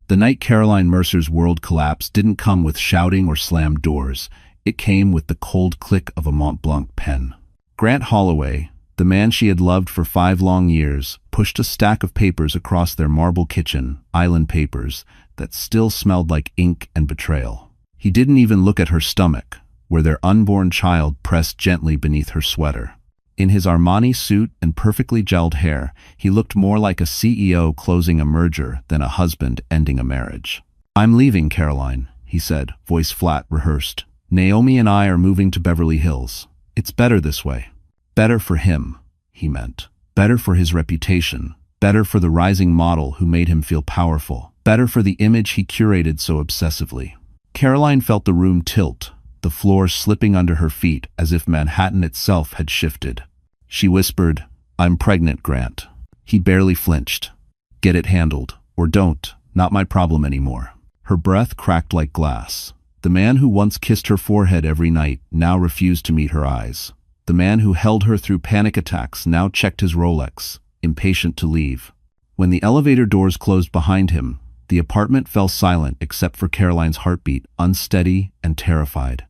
The night Caroline Mercer's world collapsed didn't come with shouting or slammed doors. It came with the cold click of a Mont Blanc pen. Grant Holloway, the man she had loved for 5 long years, pushed a stack of papers across their marble kitchen, island papers, that still smelled like ink and betrayal. He didn't even look at her stomach, where their unborn child pressed gently beneath her sweater. In his Armani suit and perfectly gelled hair, he looked more like a CEO closing a merger than a husband ending a marriage. "I'm leaving, Caroline," he said, voice flat, rehearsed. "Naomi and I are moving to Beverly Hills. It's better this way." Better for him, he meant. Better for his reputation. Better for the rising model who made him feel powerful. Better for the image he curated so obsessively. Caroline felt the room tilt, the floor slipping under her feet as if Manhattan itself had shifted. She whispered, "I'm pregnant, Grant." He barely flinched. "Get it handled. Or don't. Not my problem anymore." Her breath cracked like glass. The man who once kissed her forehead every night now refused to meet her eyes. The man who held her through panic attacks now checked his Rolex, impatient to leave. When the elevator doors closed behind him, the apartment fell silent except for Caroline's heartbeat, unsteady and terrified.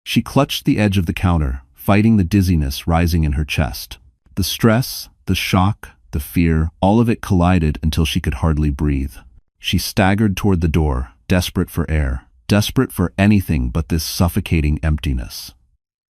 She clutched the edge of the counter, fighting the dizziness rising in her chest. The stress, the shock, the fear, all of it collided until she could hardly breathe. She staggered toward the door, desperate for air, desperate for anything but this suffocating emptiness.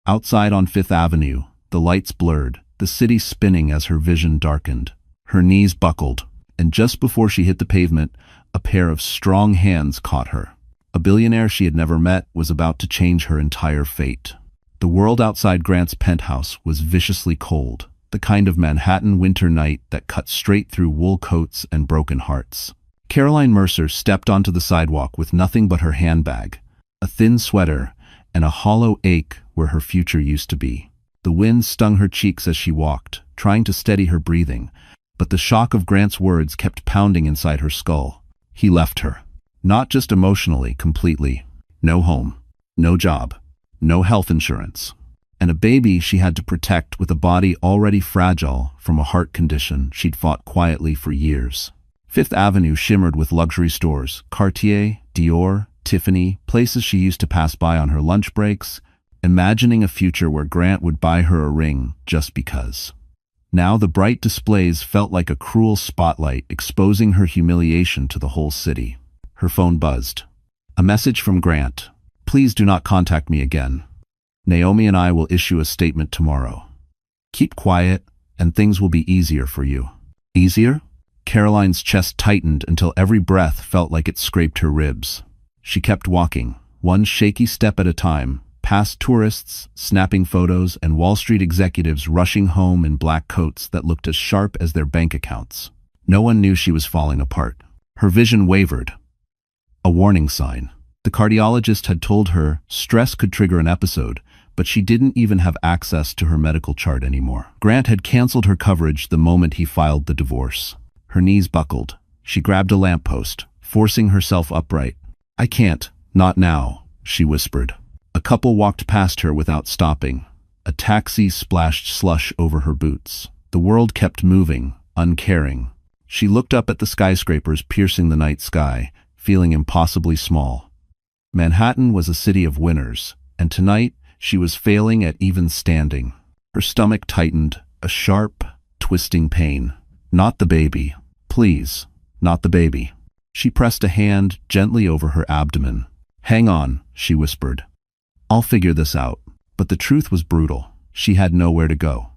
Outside on Fifth Avenue, the lights blurred, the city spinning as her vision darkened. Her knees buckled, and just before she hit the pavement, a pair of strong hands caught her. A billionaire she had never met was about to change her entire fate. The world outside Grant's penthouse was viciously cold, the kind of Manhattan winter night that cut straight through wool coats and broken hearts. Caroline Mercer stepped onto the sidewalk with nothing but her handbag, a thin sweater, and a hollow ache where her future used to be. The wind stung her cheeks as she walked, trying to steady her breathing, but the shock of Grant's words kept pounding inside her skull. He left her. Not just emotionally, completely. No home, no job, no health insurance, and a baby she had to protect with a body already fragile from a heart condition she'd fought quietly for years. Fifth Avenue shimmered with luxury stores, Cartier, Dior, Tiffany, places she used to pass by on her lunch breaks, imagining a future where Grant would buy her a ring just because. Now the bright displays felt like a cruel spotlight exposing her humiliation to the whole city. Her phone buzzed. A message from Grant. "Please do not contact me again. Naomi and I will issue a statement tomorrow. Keep quiet, and things will be easier for you." Easier? Caroline's chest tightened until every breath felt like it scraped her ribs. She kept walking, one shaky step at a time, past tourists, snapping photos, and Wall Street executives rushing home in black coats that looked as sharp as their bank accounts. No one knew she was falling apart. Her vision wavered. A warning sign. The cardiologist had told her stress could trigger an episode, but she didn't even have access to her medical chart anymore. Grant had canceled her coverage the moment he filed the divorce. Her knees buckled. She grabbed a lamppost, forcing herself upright. "I can't, not now," she whispered. A couple walked past her without stopping. A taxi splashed slush over her boots. The world kept moving, uncaring. She looked up at the skyscrapers piercing the night sky, feeling impossibly small. Manhattan was a city of winners, and tonight she was failing at even standing. Her stomach tightened, a sharp, twisting pain. Not the baby. Please, not the baby. She pressed a hand gently over her abdomen. "Hang on," she whispered. "I'll figure this out." But the truth was brutal. She had nowhere to go.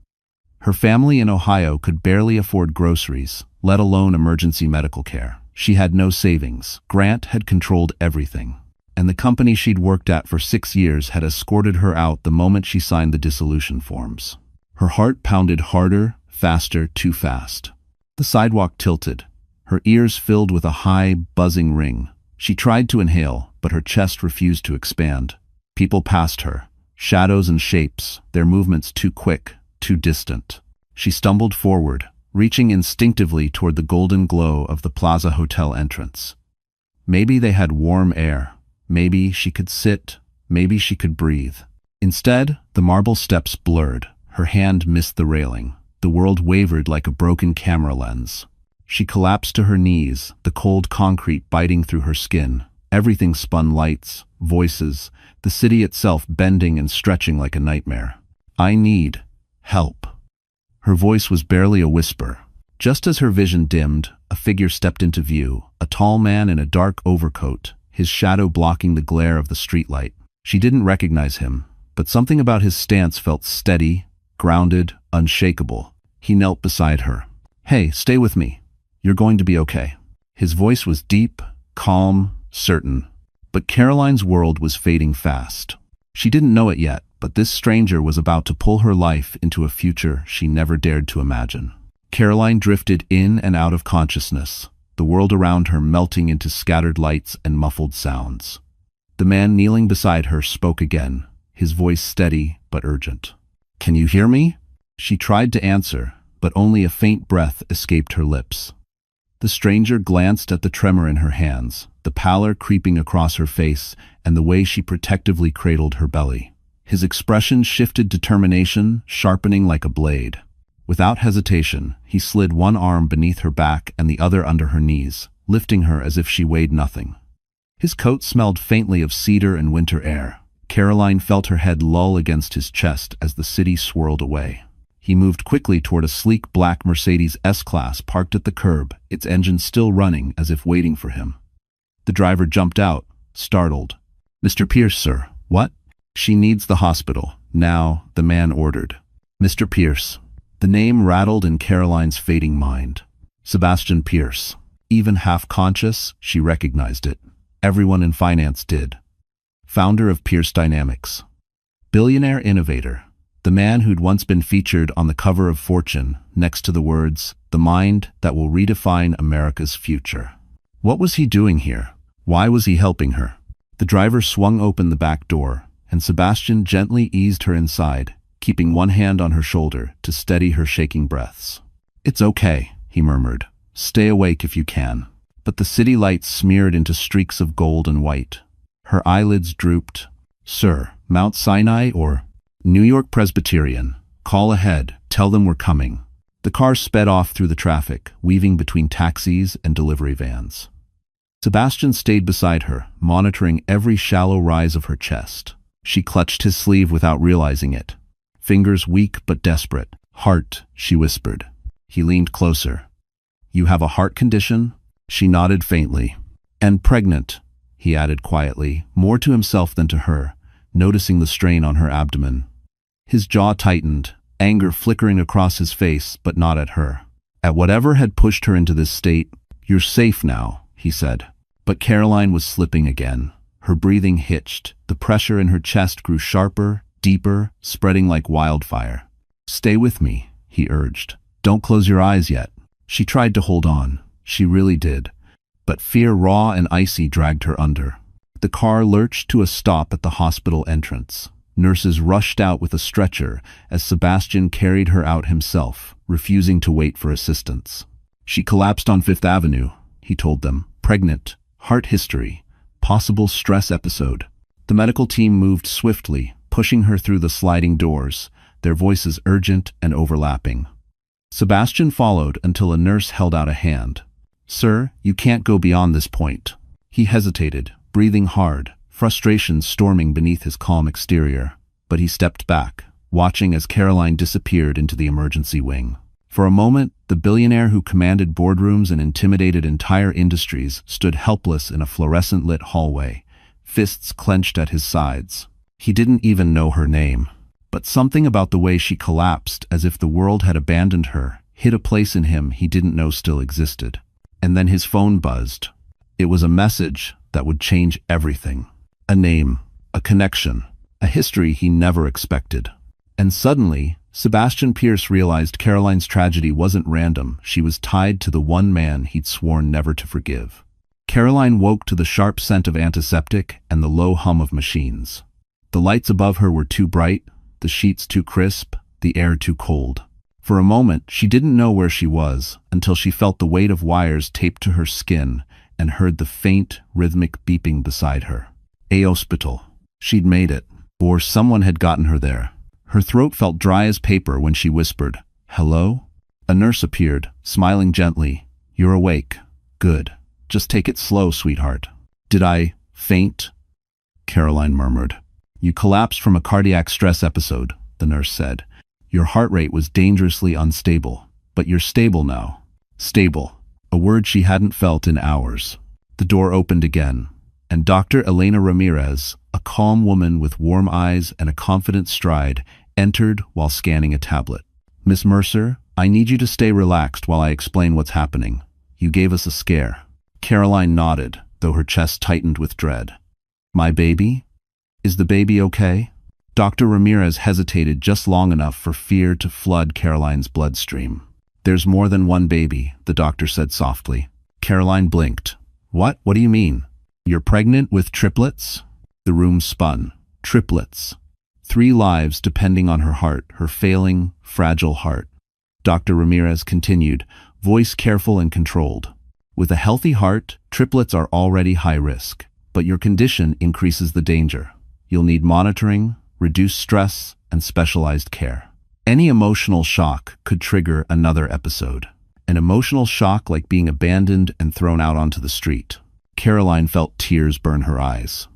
Her family in Ohio could barely afford groceries, let alone emergency medical care. She had no savings. Grant had controlled everything. And the company she'd worked at for 6 years had escorted her out the moment she signed the dissolution forms. Her heart pounded harder, faster, too fast. The sidewalk tilted. Her ears filled with a high, buzzing ring. She tried to inhale, but her chest refused to expand. People passed her, shadows and shapes, their movements too quick, too distant. She stumbled forward, reaching instinctively toward the golden glow of the Plaza Hotel entrance. Maybe they had warm air. Maybe she could sit. Maybe she could breathe. Instead, the marble steps blurred. Her hand missed the railing. The world wavered like a broken camera lens. She collapsed to her knees, the cold concrete biting through her skin. Everything spun, lights, voices, the city itself bending and stretching like a nightmare. "I need help." Her voice was barely a whisper. Just as her vision dimmed, a figure stepped into view, a tall man in a dark overcoat, his shadow blocking the glare of the streetlight. She didn't recognize him, but something about his stance felt steady, grounded, unshakable. He knelt beside her. "Hey, stay with me. You're going to be okay." His voice was deep, calm, certain. But Caroline's world was fading fast. She didn't know it yet, but this stranger was about to pull her life into a future she never dared to imagine. Caroline drifted in and out of consciousness, the world around her melting into scattered lights and muffled sounds. The man kneeling beside her spoke again, his voice steady but urgent. "Can you hear me?" She tried to answer, but only a faint breath escaped her lips. The stranger glanced at the tremor in her hands, the pallor creeping across her face, and the way she protectively cradled her belly. His expression shifted determination, sharpening like a blade. Without hesitation, he slid one arm beneath her back and the other under her knees, lifting her as if she weighed nothing. His coat smelled faintly of cedar and winter air. Caroline felt her head lull against his chest as the city swirled away. He moved quickly toward a sleek black Mercedes S-Class parked at the curb, its engine still running as if waiting for him. The driver jumped out, startled. "Mr. Pierce, sir." "What?" "She needs the hospital. Now," the man ordered. "Mr. Pierce." The name rattled in Caroline's fading mind. Sebastian Pierce. Even half-conscious, she recognized it. Everyone in finance did. Founder of Pierce Dynamics. Billionaire innovator. The man who'd once been featured on the cover of Fortune, next to the words, "The mind that will redefine America's future." What was he doing here? Why was he helping her? The driver swung open the back door, and Sebastian gently eased her inside, keeping one hand on her shoulder to steady her shaking breaths. "It's okay," he murmured. "Stay awake if you can." But the city lights smeared into streaks of gold and white. Her eyelids drooped. "Sir, Mount Sinai or New York Presbyterian? Call ahead. Tell them we're coming." The car sped off through the traffic, weaving between taxis and delivery vans. Sebastian stayed beside her, monitoring every shallow rise of her chest. She clutched his sleeve without realizing it. Fingers weak but desperate. "Heart," she whispered. He leaned closer. "You have a heart condition?" She nodded faintly. "And pregnant," he added quietly, more to himself than to her, noticing the strain on her abdomen. His jaw tightened, anger flickering across his face, but not at her. At whatever had pushed her into this state. "You're safe now," he said. But Caroline was slipping again. Her breathing hitched. The pressure in her chest grew sharper, deeper, spreading like wildfire. "Stay with me," he urged. "Don't close your eyes yet." She tried to hold on. She really did. But fear raw and icy dragged her under. The car lurched to a stop at the hospital entrance. Nurses rushed out with a stretcher as Sebastian carried her out himself, refusing to wait for assistance. "She collapsed on Fifth Avenue," he told them. "Pregnant. Heart history. Possible stress episode." The medical team moved swiftly, pushing her through the sliding doors, their voices urgent and overlapping. Sebastian followed until a nurse held out a hand. "Sir, you can't go beyond this point." He hesitated, breathing hard, frustration storming beneath his calm exterior. But he stepped back, watching as Caroline disappeared into the emergency wing. For a moment, the billionaire who commanded boardrooms and intimidated entire industries stood helpless in a fluorescent-lit hallway, fists clenched at his sides. He didn't even know her name. But something about the way she collapsed, as if the world had abandoned her, hid a place in him he didn't know still existed. And then his phone buzzed. It was a message that would change everything. A name, a connection, a history he never expected. And suddenly, Sebastian Pierce realized Caroline's tragedy wasn't random. She was tied to the one man he'd sworn never to forgive. Caroline woke to the sharp scent of antiseptic and the low hum of machines. The lights above her were too bright, the sheets too crisp, the air too cold. For a moment, she didn't know where she was until she felt the weight of wires taped to her skin and heard the faint, rhythmic beeping beside her. A hospital. She'd made it, or someone had gotten her there. Her throat felt dry as paper when she whispered, "Hello?" A nurse appeared, smiling gently. You're awake. Good. Just take it slow, sweetheart. Did I faint? Caroline murmured. You collapsed from a cardiac stress episode, the nurse said. Your heart rate was dangerously unstable, but you're stable now. Stable, a word she hadn't felt in hours. The door opened again, and Dr. Elena Ramirez, a calm woman with warm eyes and a confident stride, entered while scanning a tablet. Miss Mercer, I need you to stay relaxed while I explain what's happening. You gave us a scare. Caroline nodded, though her chest tightened with dread. My baby? Is the baby okay? Dr. Ramirez hesitated just long enough for fear to flood Caroline's bloodstream. There's more than one baby, the doctor said softly. Caroline blinked. What? What do you mean? You're pregnant with triplets? The room spun. Triplets. 3 lives depending on her heart, her failing, fragile heart. Dr. Ramirez continued, voice careful and controlled. With a healthy heart, triplets are already high risk, but your condition increases the danger. You'll need monitoring, reduced stress, and specialized care. Any emotional shock could trigger another episode. An emotional shock like being abandoned and thrown out onto the street. Caroline felt tears burn her eyes.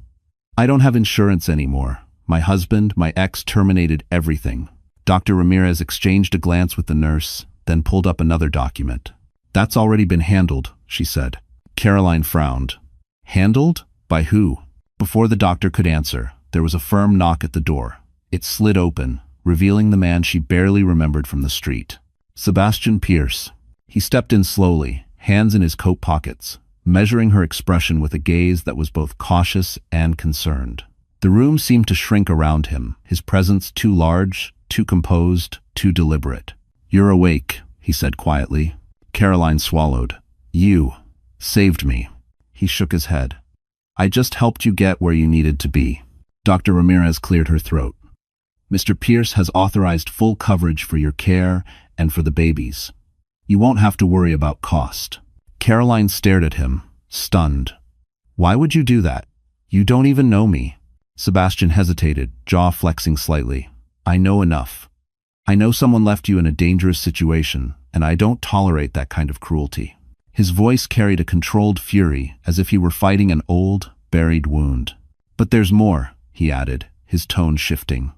I don't have insurance anymore. My husband, my ex, terminated everything. Dr. Ramirez exchanged a glance with the nurse, then pulled up another document. That's already been handled, she said. Caroline frowned. Handled? By who? Before the doctor could answer, there was a firm knock at the door. It slid open, revealing the man she barely remembered from the street. Sebastian Pierce. He stepped in slowly, hands in his coat pockets, measuring her expression with a gaze that was both cautious and concerned. The room seemed to shrink around him, his presence too large, too composed, too deliberate. You're awake, he said quietly. Caroline swallowed. You saved me. He shook his head. I just helped you get where you needed to be. Dr. Ramirez cleared her throat. Mr. Pierce has authorized full coverage for your care and for the babies. You won't have to worry about cost. Caroline stared at him, stunned. Why would you do that? You don't even know me. Sebastian hesitated, jaw flexing slightly. I know enough. I know someone left you in a dangerous situation, and I don't tolerate that kind of cruelty. His voice carried a controlled fury, as if he were fighting an old, buried wound. But there's more, he added, his tone shifting.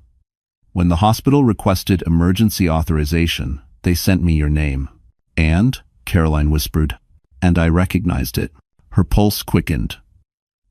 When the hospital requested emergency authorization, they sent me your name. And, Caroline whispered, and I recognized it. Her pulse quickened.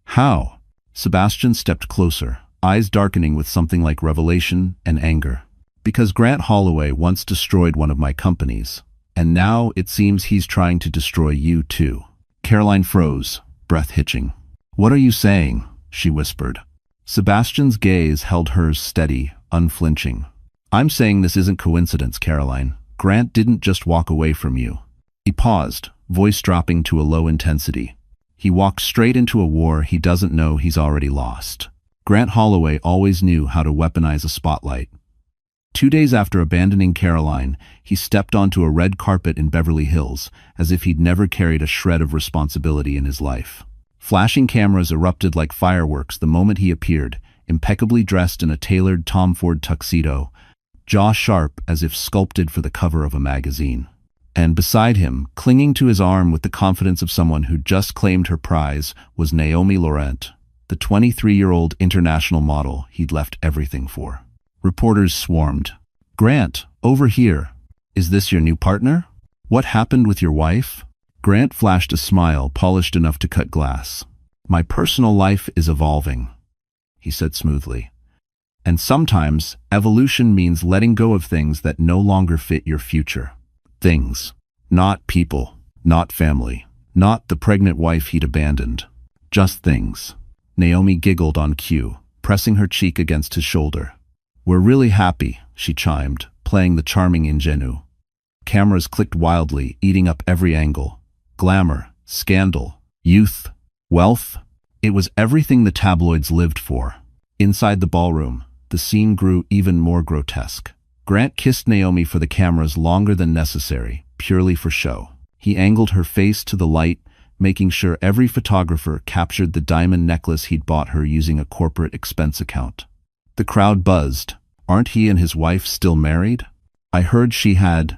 How? Sebastian stepped closer, eyes darkening with something like revelation and anger. Because Grant Holloway once destroyed one of my companies, and now it seems he's trying to destroy you too. Caroline froze, breath hitching. What are you saying? She whispered. Sebastian's gaze held hers steady, unflinching. I'm saying this isn't coincidence, Caroline. Grant didn't just walk away from you. He paused, voice dropping to a low intensity. He walked straight into a war he doesn't know he's already lost. Grant Holloway always knew how to weaponize a spotlight. 2 days after abandoning Caroline, he stepped onto a red carpet in Beverly Hills, as if he'd never carried a shred of responsibility in his life. Flashing cameras erupted like fireworks the moment he appeared, impeccably dressed in a tailored Tom Ford tuxedo, jaw sharp as if sculpted for the cover of a magazine. And beside him, clinging to his arm with the confidence of someone who just claimed her prize, was Naomi Laurent, the 23-year-old international model he'd left everything for. Reporters swarmed. Grant, over here. Is this your new partner? What happened with your wife? Grant flashed a smile polished enough to cut glass. My personal life is evolving, he said smoothly. And sometimes, evolution means letting go of things that no longer fit your future. Things. Not people. Not family. Not the pregnant wife he'd abandoned. Just things. Naomi giggled on cue, pressing her cheek against his shoulder. We're really happy, she chimed, playing the charming ingenue. Cameras clicked wildly, eating up every angle. Glamour, scandal, youth, wealth. It was everything the tabloids lived for. Inside the ballroom, the scene grew even more grotesque. Grant kissed Naomi for the cameras longer than necessary, purely for show. He angled her face to the light, making sure every photographer captured the diamond necklace he'd bought her using a corporate expense account. The crowd buzzed. Aren't he and his wife still married? I heard she had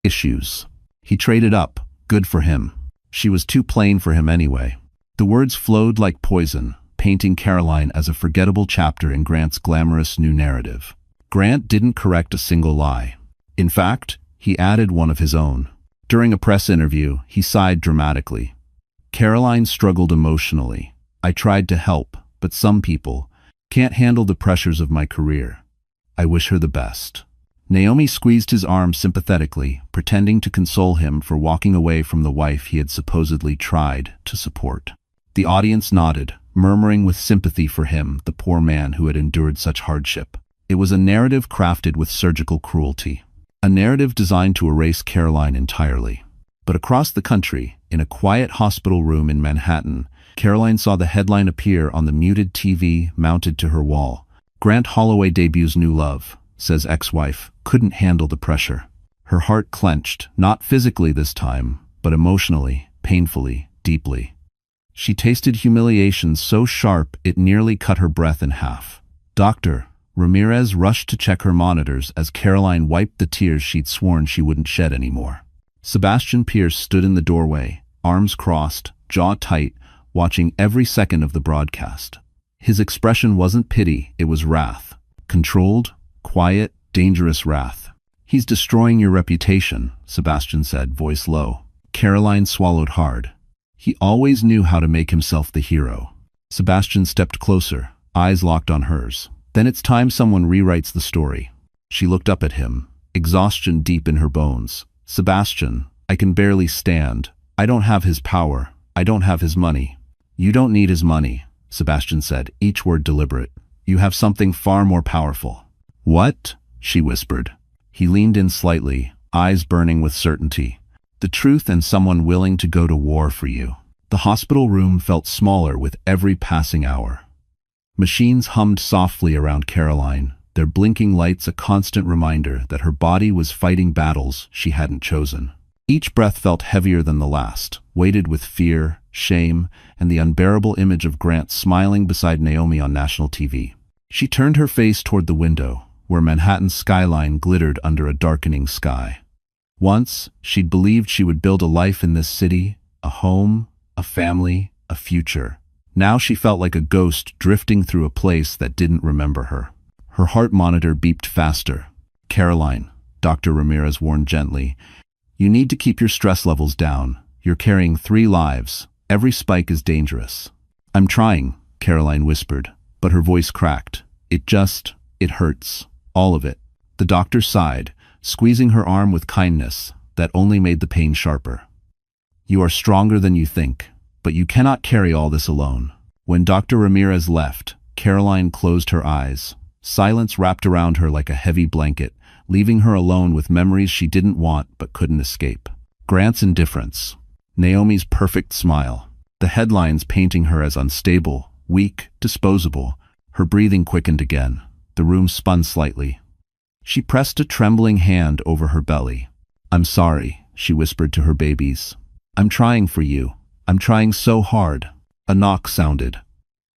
issues. He traded up, Good for him. She was too plain for him anyway. The words flowed like poison, painting Caroline as a forgettable chapter in Grant's glamorous new narrative. Grant didn't correct a single lie. In fact, he added one of his own. During a press interview, he sighed dramatically. Caroline struggled emotionally. I tried to help, but some people can't handle the pressures of my career. I wish her the best. Naomi squeezed his arm sympathetically, pretending to console him for walking away from the wife he had supposedly tried to support. The audience nodded, murmuring with sympathy for him, the poor man who had endured such hardship. It was a narrative crafted with surgical cruelty. A narrative designed to erase Caroline entirely. But across the country, in a quiet hospital room in Manhattan, Caroline saw the headline appear on the muted TV mounted to her wall. Grant Holloway debuts new love, says ex-wife, couldn't handle the pressure. Her heart clenched, not physically this time, but emotionally, painfully, deeply. She tasted humiliation so sharp it nearly cut her breath in half. Dr. Ramirez rushed to check her monitors as Caroline wiped the tears she'd sworn she wouldn't shed anymore. Sebastian Pierce stood in the doorway, arms crossed, jaw tight, watching every second of the broadcast. His expression wasn't pity, it was wrath. Controlled, quiet, dangerous wrath. He's destroying your reputation, Sebastian said, voice low. Caroline swallowed hard. He always knew how to make himself the hero. Sebastian stepped closer, eyes locked on hers. Then it's time someone rewrites the story. She looked up at him, exhaustion deep in her bones. Sebastian, I can barely stand. I don't have his power. I don't have his money. You don't need his money, Sebastian said, each word deliberate. You have something far more powerful. What? She whispered. He leaned in slightly, eyes burning with certainty. The truth and someone willing to go to war for you. The hospital room felt smaller with every passing hour. Machines hummed softly around Caroline, their blinking lights a constant reminder that her body was fighting battles she hadn't chosen. Each breath felt heavier than the last, weighted with fear, shame, and the unbearable image of Grant smiling beside Naomi on national TV. She turned her face toward the window, where Manhattan's skyline glittered under a darkening sky. Once, she'd believed she would build a life in this city, a home, a family, a future. Now she felt like a ghost drifting through a place that didn't remember her. Her heart monitor beeped faster. Caroline, Dr. Ramirez warned gently, you need to keep your stress levels down. You're carrying 3 lives. Every spike is dangerous. I'm trying, Caroline whispered, but her voice cracked. It hurts. All of it. The doctor sighed, squeezing her arm with kindness that only made the pain sharper. You are stronger than you think, but you cannot carry all this alone. When Dr. Ramirez left, Caroline closed her eyes. Silence wrapped around her like a heavy blanket, leaving her alone with memories she didn't want but couldn't escape. Grant's indifference. Naomi's perfect smile. The headlines painting her as unstable, weak, disposable. Her breathing quickened again. The room spun slightly. She pressed a trembling hand over her belly. I'm sorry, she whispered to her babies. I'm trying for you. I'm trying so hard. A knock sounded.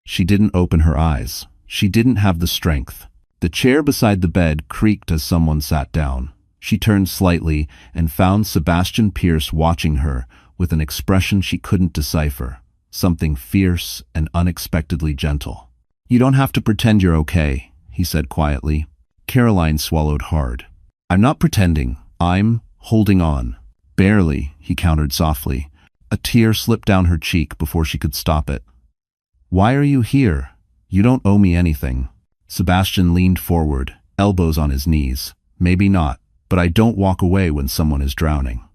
She didn't open her eyes. She didn't have the strength. The chair beside the bed creaked as someone sat down. She turned slightly and found Sebastian Pierce watching her with an expression she couldn't decipher, something fierce and unexpectedly gentle. You don't have to pretend you're okay, he said quietly. Caroline swallowed hard. I'm not pretending. I'm holding on. Barely, he countered softly. A tear slipped down her cheek before she could stop it. Why are you here? You don't owe me anything. Sebastian leaned forward, elbows on his knees. Maybe not, but I don't walk away when someone is drowning.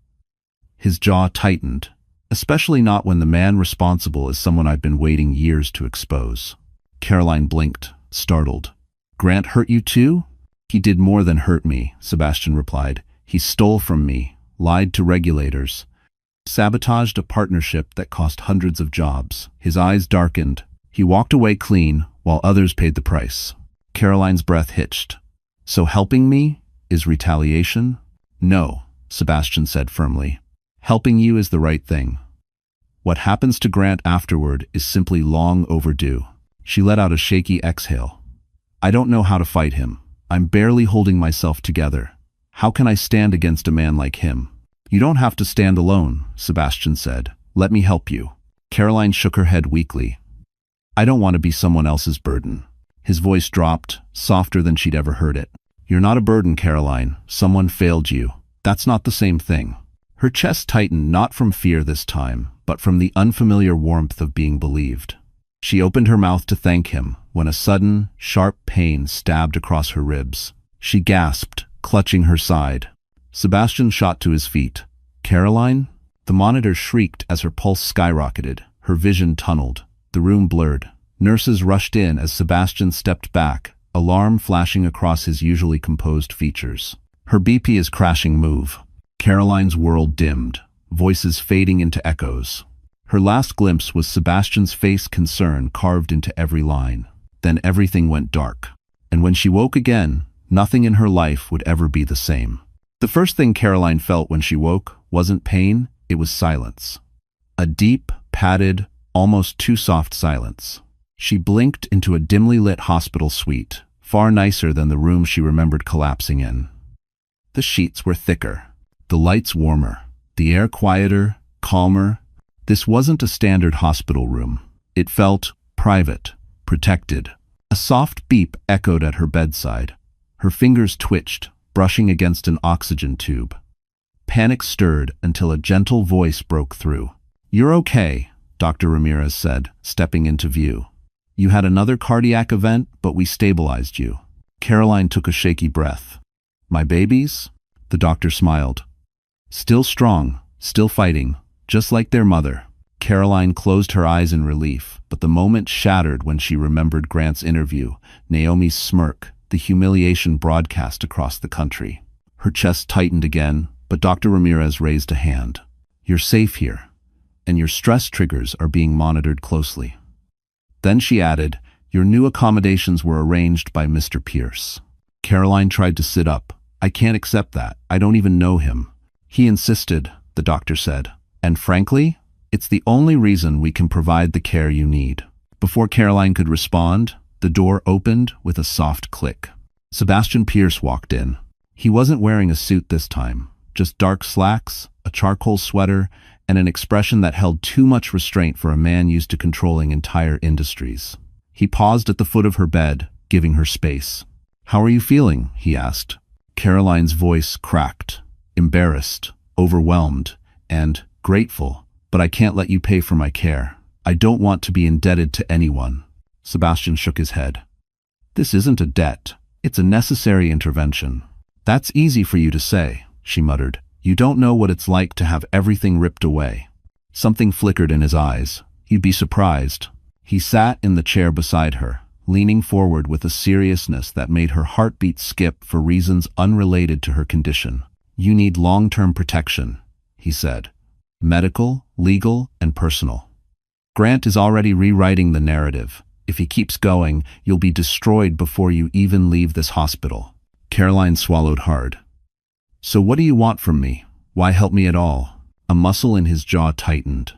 His jaw tightened, especially not when the man responsible is someone I've been waiting years to expose. Caroline blinked, startled. Grant hurt you too? He did more than hurt me, Sebastian replied. He stole from me, lied to regulators, sabotaged a partnership that cost hundreds of jobs. His eyes darkened. He walked away clean, while others paid the price. Caroline's breath hitched. So helping me is retaliation? No, Sebastian said firmly. Helping you is the right thing. What happens to Grant afterward is simply long overdue. She let out a shaky exhale. I don't know how to fight him. I'm barely holding myself together. How can I stand against a man like him? You don't have to stand alone, Sebastian said. Let me help you. Caroline shook her head weakly. I don't want to be someone else's burden. His voice dropped, softer than she'd ever heard it. You're not a burden, Caroline. Someone failed you. That's not the same thing. Her chest tightened, not from fear this time, but from the unfamiliar warmth of being believed. She opened her mouth to thank him when a sudden, sharp pain stabbed across her ribs. She gasped, clutching her side. Sebastian shot to his feet. Caroline? The monitor shrieked as her pulse skyrocketed. Her vision tunneled. The room blurred. Nurses rushed in as Sebastian stepped back, alarm flashing across his usually composed features. Her BP is crashing move. Caroline's world dimmed, voices fading into echoes. Her last glimpse was Sebastian's face, concern carved into every line. Then everything went dark. And when she woke again, nothing in her life would ever be the same. The first thing Caroline felt when she woke wasn't pain, it was silence. A deep, padded, almost too soft silence. She blinked into a dimly lit hospital suite, far nicer than the room she remembered collapsing in. The sheets were thicker, the lights warmer, the air quieter, calmer. This wasn't a standard hospital room. It felt private, protected. A soft beep echoed at her bedside. Her fingers twitched, brushing against an oxygen tube. Panic stirred until a gentle voice broke through. You're okay, Dr. Ramirez said, stepping into view. You had another cardiac event, but we stabilized you. Caroline took a shaky breath. My babies? The doctor smiled. Still strong, still fighting, just like their mother. Caroline closed her eyes in relief, but the moment shattered when she remembered Grant's interview, Naomi's smirk, the humiliation broadcast across the country. Her chest tightened again, but Dr. Ramirez raised a hand. You're safe here, and your stress triggers are being monitored closely. Then she added, your new accommodations were arranged by Mr. Pierce. Caroline tried to sit up. I can't accept that. I don't even know him. He insisted, the doctor said. And frankly, it's the only reason we can provide the care you need. Before Caroline could respond, the door opened with a soft click. Sebastian Pierce walked in. He wasn't wearing a suit this time, just dark slacks, a charcoal sweater, and an expression that held too much restraint for a man used to controlling entire industries. He paused at the foot of her bed, giving her space. How are you feeling? He asked. Caroline's voice cracked, embarrassed, overwhelmed, and grateful. But I can't let you pay for my care. I don't want to be indebted to anyone. Sebastian shook his head. This isn't a debt. It's a necessary intervention. That's easy for you to say, she muttered. You don't know what it's like to have everything ripped away. Something flickered in his eyes. You'd be surprised. He sat in the chair beside her, leaning forward with a seriousness that made her heartbeat skip for reasons unrelated to her condition. You need long-term protection, he said. Medical, legal, and personal. Grant is already rewriting the narrative. If he keeps going, you'll be destroyed before you even leave this hospital. Caroline swallowed hard. So what do you want from me? Why help me at all? A muscle in his jaw tightened.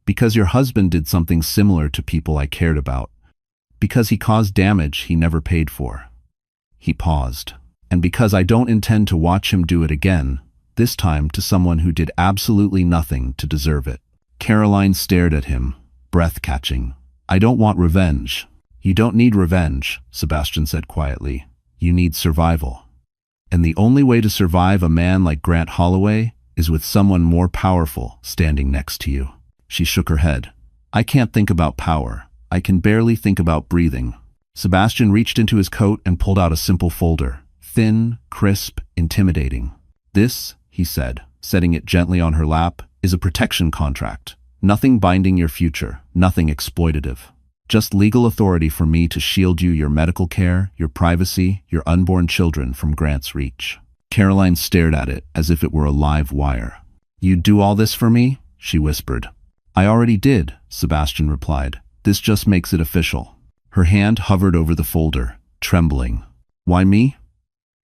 Because your husband did something similar to people I cared about. Because he caused damage he never paid for. He paused. And because I don't intend to watch him do it again, this time to someone who did absolutely nothing to deserve it. Caroline stared at him, breath-catching. I don't want revenge. You don't need revenge, Sebastian said quietly. You need survival. And the only way to survive a man like Grant Holloway is with someone more powerful standing next to you. She shook her head. I can't think about power. I can barely think about breathing. Sebastian reached into his coat and pulled out a simple folder. Thin, crisp, intimidating. This, he said, setting it gently on her lap, is a protection contract. Nothing binding your future, nothing exploitative. Just legal authority for me to shield you your medical care, your privacy, your unborn children from Grant's reach. Caroline stared at it as if it were a live wire. You'd do all this for me? She whispered. I already did, Sebastian replied. This just makes it official. Her hand hovered over the folder, trembling. Why me?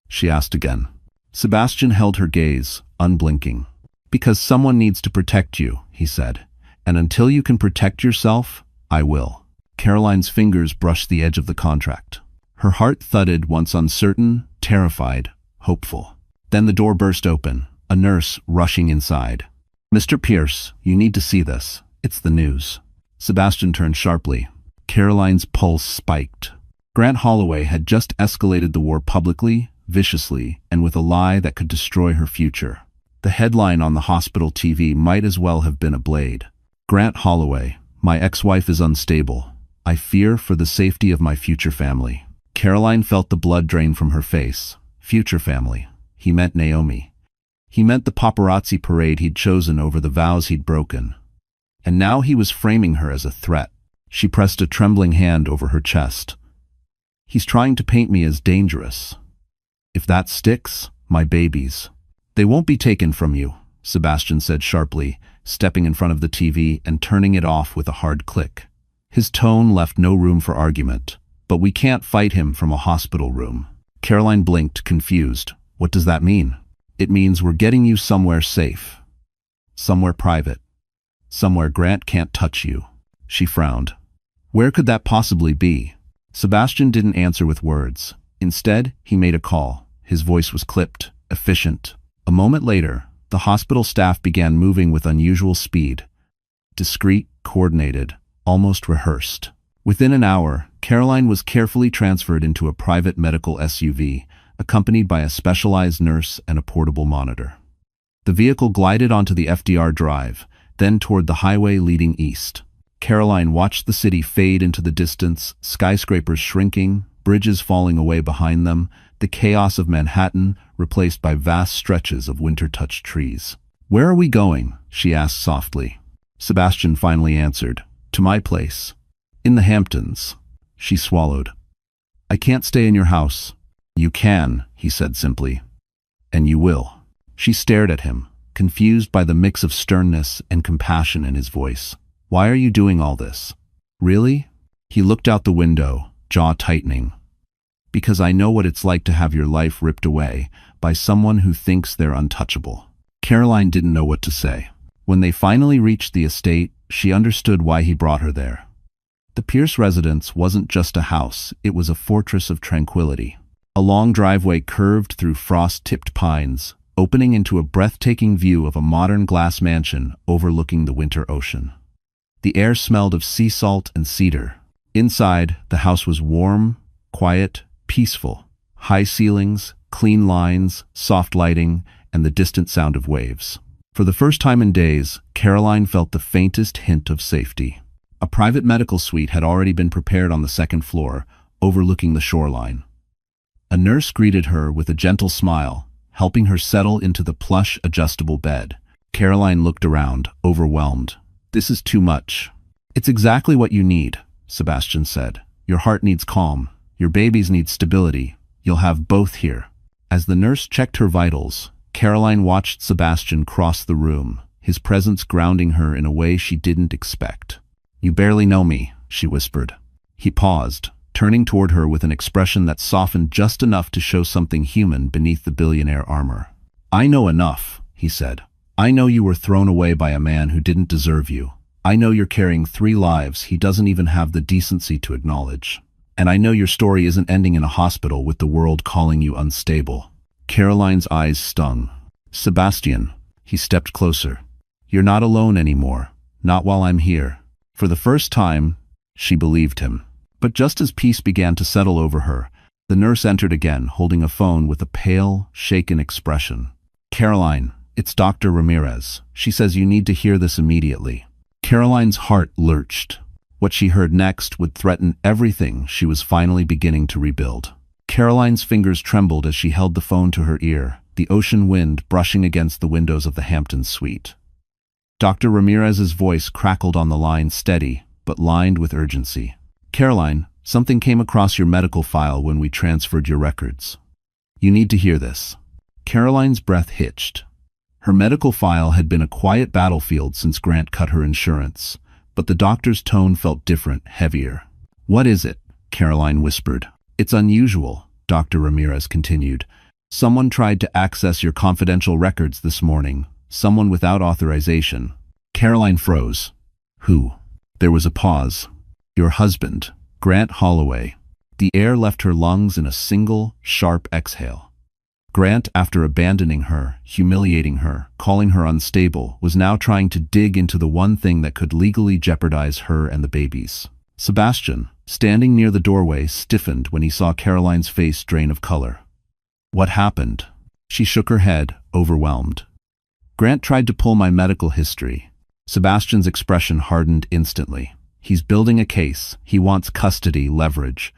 She asked again. Sebastian held her gaze, unblinking. Because someone needs to protect you, he said. And until you can protect yourself, I will. Caroline's fingers brushed the edge of the contract. Her heart thudded, once uncertain, terrified, hopeful. Then the door burst open. a nurse rushing inside. "Mr. Pierce, you need to see this. It's the news." Sebastian turned sharply. Caroline's pulse spiked. Grant Holloway had just escalated the war publicly, viciously, and with a lie that could destroy her future. The headline on the hospital TV might as well have been a blade. "Grant Holloway, my ex-wife is unstable. I fear for the safety of my future family." Caroline felt the blood drain from her face. Future family. He meant Naomi. He meant the paparazzi parade he'd chosen over the vows he'd broken. And now he was framing her as a threat. She pressed a trembling hand over her chest. "He's trying to paint me as dangerous. If that sticks, my babies. They won't be taken from you," Sebastian said sharply, stepping in front of the TV and turning it off with a hard click. His tone left no room for argument. "But we can't fight him from a hospital room." Caroline blinked, confused. "What does that mean?" "It means we're getting you somewhere safe. Somewhere private. Somewhere Grant can't touch you." She frowned. "Where could that possibly be?" Sebastian didn't answer with words. Instead, he made a call. His voice was clipped, efficient. A moment later, the hospital staff began moving with unusual speed. Discreet, coordinated, almost rehearsed. Within an hour, Caroline was carefully transferred into a private medical SUV, accompanied by a specialized nurse and a portable monitor. The vehicle glided onto the FDR Drive, then toward the highway leading east. Caroline watched the city fade into the distance, skyscrapers shrinking, bridges falling away behind them, the chaos of Manhattan replaced by vast stretches of winter-touched trees. "Where are we going?" she asked softly. Sebastian finally answered. "To my place. In the Hamptons." She swallowed. "I can't stay in your house." "You can," he said simply. "And you will." She stared at him, confused by the mix of sternness and compassion in his voice. "Why are you doing all this? Really?" He looked out the window, jaw tightening. "Because I know what it's like to have your life ripped away by someone who thinks they're untouchable." Caroline didn't know what to say. When they finally reached the estate, she understood why he brought her there. The Pierce residence wasn't just a house, it was a fortress of tranquility. A long driveway curved through frost-tipped pines, opening into a breathtaking view of a modern glass mansion overlooking the winter ocean. The air smelled of sea salt and cedar. Inside, the house was warm, quiet, peaceful. High ceilings, clean lines, soft lighting, and the distant sound of waves. For the first time in days, Caroline felt the faintest hint of safety. A private medical suite had already been prepared on the second floor, overlooking the shoreline. A nurse greeted her with a gentle smile, helping her settle into the plush, adjustable bed. Caroline looked around, overwhelmed. "This is too much." "It's exactly what you need," Sebastian said. "Your heart needs calm. Your babies need stability. You'll have both here." As the nurse checked her vitals, Caroline watched Sebastian cross the room, his presence grounding her in a way she didn't expect. "You barely know me," she whispered. He paused, turning toward her with an expression that softened just enough to show something human beneath the billionaire armor. "I know enough," he said. "I know you were thrown away by a man who didn't deserve you. I know you're carrying 3 lives he doesn't even have the decency to acknowledge. And I know your story isn't ending in a hospital with the world calling you unstable." Caroline's eyes stung. "Sebastian," he stepped closer. "You're not alone anymore. Not while I'm here." For the first time, she believed him. But just as peace began to settle over her, the nurse entered again, holding a phone with a pale, shaken expression. "Caroline, it's Dr. Ramirez. She says you need to hear this immediately." Caroline's heart lurched. What she heard next would threaten everything she was finally beginning to rebuild. Caroline's fingers trembled as she held the phone to her ear, the ocean wind brushing against the windows of the Hamptons suite. Dr. Ramirez's voice crackled on the line, steady, but lined with urgency. "Caroline, something came across your medical file when we transferred your records. You need to hear this." Caroline's breath hitched. Her medical file had been a quiet battlefield since Grant cut her insurance, but the doctor's tone felt different, heavier. "What is it?" Caroline whispered. "It's unusual," Dr. Ramirez continued. "Someone tried to access your confidential records this morning. Someone without authorization." Caroline froze. "Who?" There was a pause. "Your husband, Grant Holloway." The air left her lungs in a single, sharp exhale. Grant, after abandoning her, humiliating her, calling her unstable, was now trying to dig into the one thing that could legally jeopardize her and the babies. Sebastian, standing near the doorway, stiffened when he saw Caroline's face drain of color. What happened? She shook her head, overwhelmed. Grant tried to pull my medical history. Sebastian's expression hardened instantly. He's building a case. He wants custody, leverage.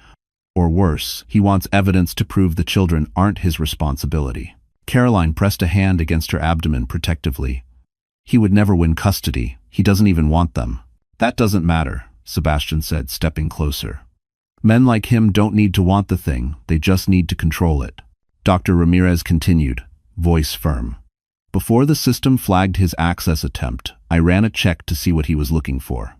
Or worse, he wants evidence to prove the children aren't his responsibility. Caroline pressed a hand against her abdomen protectively. He would never win custody. He doesn't even want them. That doesn't matter, Sebastian said, stepping closer. Men like him don't need to want the thing, they just need to control it. Dr. Ramirez continued, voice firm. Before the system flagged his access attempt, I ran a check to see what he was looking for.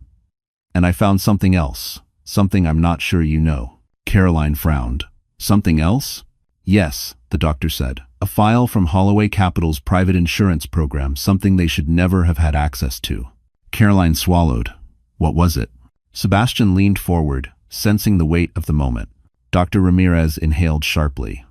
And I found something else, something I'm not sure you know. Caroline frowned. Something else? Yes, the doctor said. A file from Holloway Capital's private insurance program, something they should never have had access to. Caroline swallowed. What was it? Sebastian leaned forward, sensing the weight of the moment. Dr. Ramirez inhaled sharply.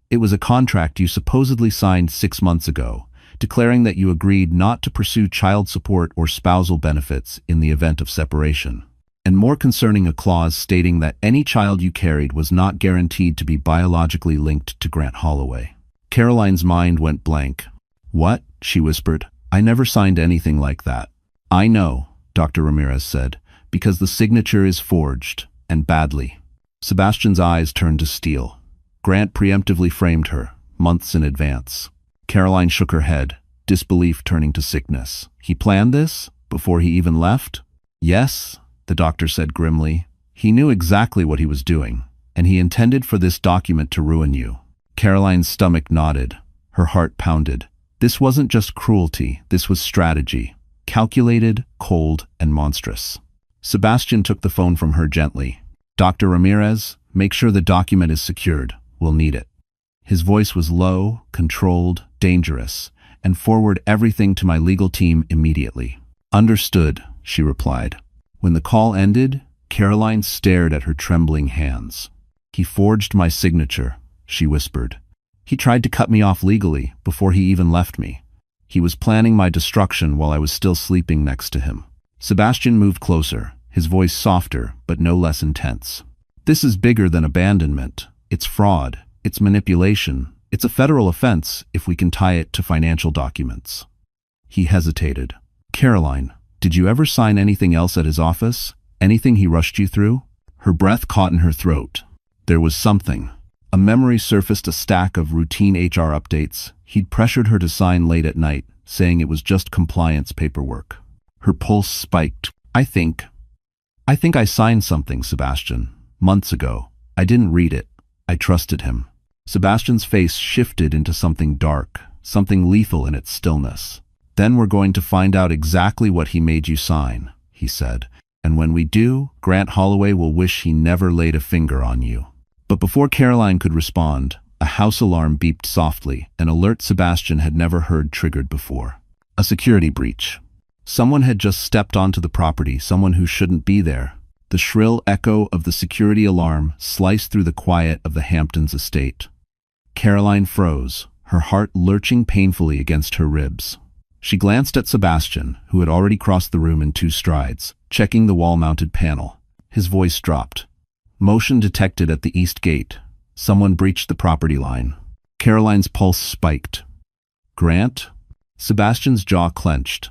It was a contract you supposedly signed 6 months ago, declaring that you agreed not to pursue child support or spousal benefits in the event of separation. And more concerning, a clause stating that any child you carried was not guaranteed to be biologically linked to Grant Holloway. Caroline's mind went blank. What? She whispered. I never signed anything like that. I know, Dr. Ramirez said, because the signature is forged, and badly. Sebastian's eyes turned to steel. Grant preemptively framed her, months in advance. Caroline shook her head, disbelief turning to sickness. He planned this? Before he even left? Yes, the doctor said grimly. He knew exactly what he was doing, and he intended for this document to ruin you. Caroline's stomach nodded. Her heart pounded. This wasn't just cruelty, this was strategy. Calculated, cold, and monstrous. Sebastian took the phone from her gently. Dr. Ramirez, make sure the document is secured. We'll need it. His voice was low, controlled, dangerous, and forward everything to my legal team immediately. Understood, she replied. When the call ended, Caroline stared at her trembling hands. He forged my signature, she whispered. He tried to cut me off legally before he even left me. He was planning my destruction while I was still sleeping next to him. Sebastian moved closer, his voice softer but no less intense. This is bigger than abandonment. It's fraud. It's manipulation. It's a federal offense if we can tie it to financial documents. He hesitated. Caroline, did you ever sign anything else at his office? Anything he rushed you through? Her breath caught in her throat. There was something. A memory surfaced, a stack of routine HR updates. He'd pressured her to sign late at night, saying it was just compliance paperwork. Her pulse spiked. I think I signed something, Sebastian. Months ago. I didn't read it. I trusted him. Sebastian's face shifted into something dark, something lethal in its stillness. Then we're going to find out exactly what he made you sign, he said. And when we do, Grant Holloway will wish he never laid a finger on you. But before Caroline could respond, a house alarm beeped softly, an alert Sebastian had never heard triggered before. A security breach. Someone had just stepped onto the property, someone who shouldn't be there. The shrill echo of the security alarm sliced through the quiet of the Hamptons estate. Caroline froze, her heart lurching painfully against her ribs. She glanced at Sebastian, who had already crossed the room in 2 strides, checking the wall-mounted panel. His voice dropped. Motion detected at the east gate. Someone breached the property line. Caroline's pulse spiked. Grant? Sebastian's jaw clenched.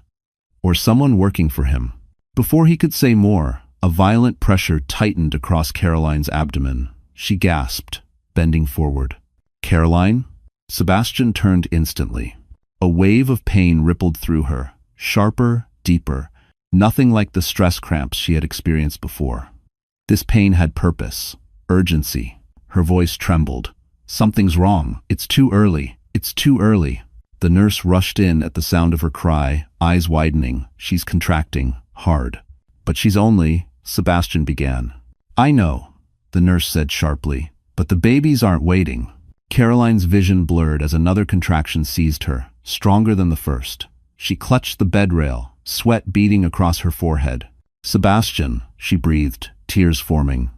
Or someone working for him. Before he could say more, a violent pressure tightened across Caroline's abdomen. She gasped, bending forward. Caroline? Sebastian turned instantly. A wave of pain rippled through her, sharper, deeper, nothing like the stress cramps she had experienced before. This pain had purpose, urgency. Her voice trembled. Something's wrong. It's too early. It's too early. The nurse rushed in at the sound of her cry, eyes widening. She's contracting, hard. But she's only, Sebastian began. I know, the nurse said sharply, but the babies aren't waiting. Caroline's vision blurred as another contraction seized her, stronger than the first. She clutched the bed rail, sweat beading across her forehead. Sebastian, she breathed, tears forming.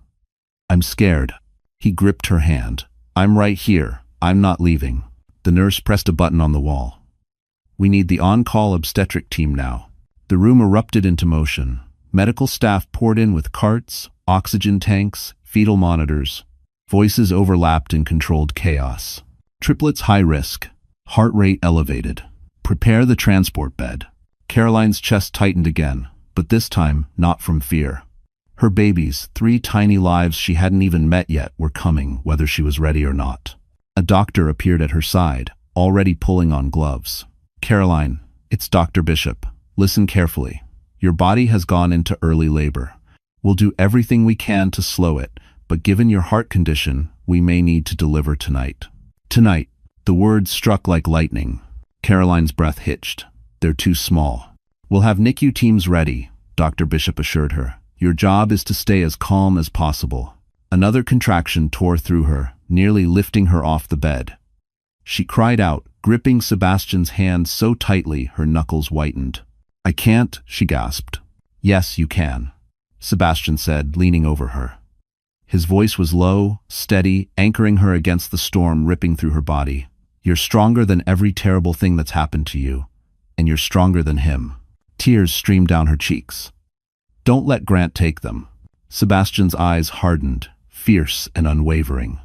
I'm scared. He gripped her hand. I'm right here. I'm not leaving. The nurse pressed a button on the wall. "We need the on-call obstetric team now." The room erupted into motion. Medical staff poured in with carts, oxygen tanks, fetal monitors. Voices overlapped in controlled chaos. "Triplets high risk. Heart rate elevated. Prepare the transport bed." Caroline's chest tightened again, but this time not from fear. Her babies, 3 tiny lives she hadn't even met yet, were coming, whether she was ready or not. A doctor appeared at her side, already pulling on gloves. "Caroline, it's Dr. Bishop. Listen carefully. Your body has gone into early labor. We'll do everything we can to slow it, but given your heart condition, we may need to deliver tonight." Tonight. The words struck like lightning. Caroline's breath hitched. "They're too small." "We'll have NICU teams ready," Dr. Bishop assured her. "Your job is to stay as calm as possible." Another contraction tore through her, nearly lifting her off the bed. She cried out, gripping Sebastian's hand so tightly her knuckles whitened. "I can't," she gasped. "Yes, you can," Sebastian said, leaning over her. His voice was low, steady, anchoring her against the storm ripping through her body. "You're stronger than every terrible thing that's happened to you, and you're stronger than him." Tears streamed down her cheeks. "Don't let Grant take them." Sebastian's eyes hardened, fierce and unwavering.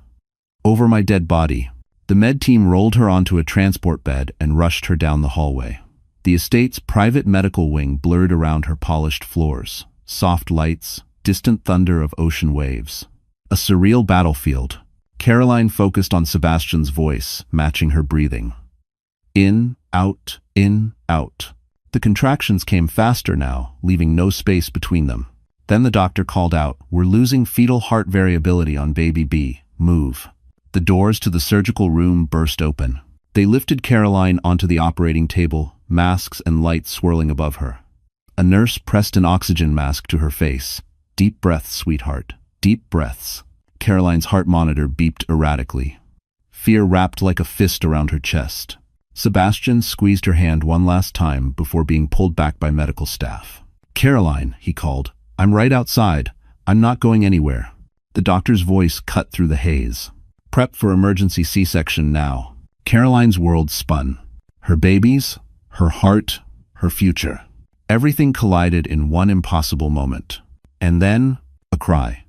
"Over my dead body." The med team rolled her onto a transport bed and rushed her down the hallway. The estate's private medical wing blurred around her polished floors. Soft lights, distant thunder of ocean waves. A surreal battlefield. Caroline focused on Sebastian's voice, matching her breathing. In, out, in, out. The contractions came faster now, leaving no space between them. Then the doctor called out, "We're losing fetal heart variability on baby B. Move." The doors to the surgical room burst open. They lifted Caroline onto the operating table, masks and lights swirling above her. A nurse pressed an oxygen mask to her face. "Deep breaths, sweetheart. Deep breaths." Caroline's heart monitor beeped erratically. Fear wrapped like a fist around her chest. Sebastian squeezed her hand one last time before being pulled back by medical staff. "Caroline," he called, "I'm right outside. I'm not going anywhere." The doctor's voice cut through the haze. "Prep for emergency C-section now." Caroline's world spun. Her babies, her heart, her future. Everything collided in one impossible moment. And then, a cry.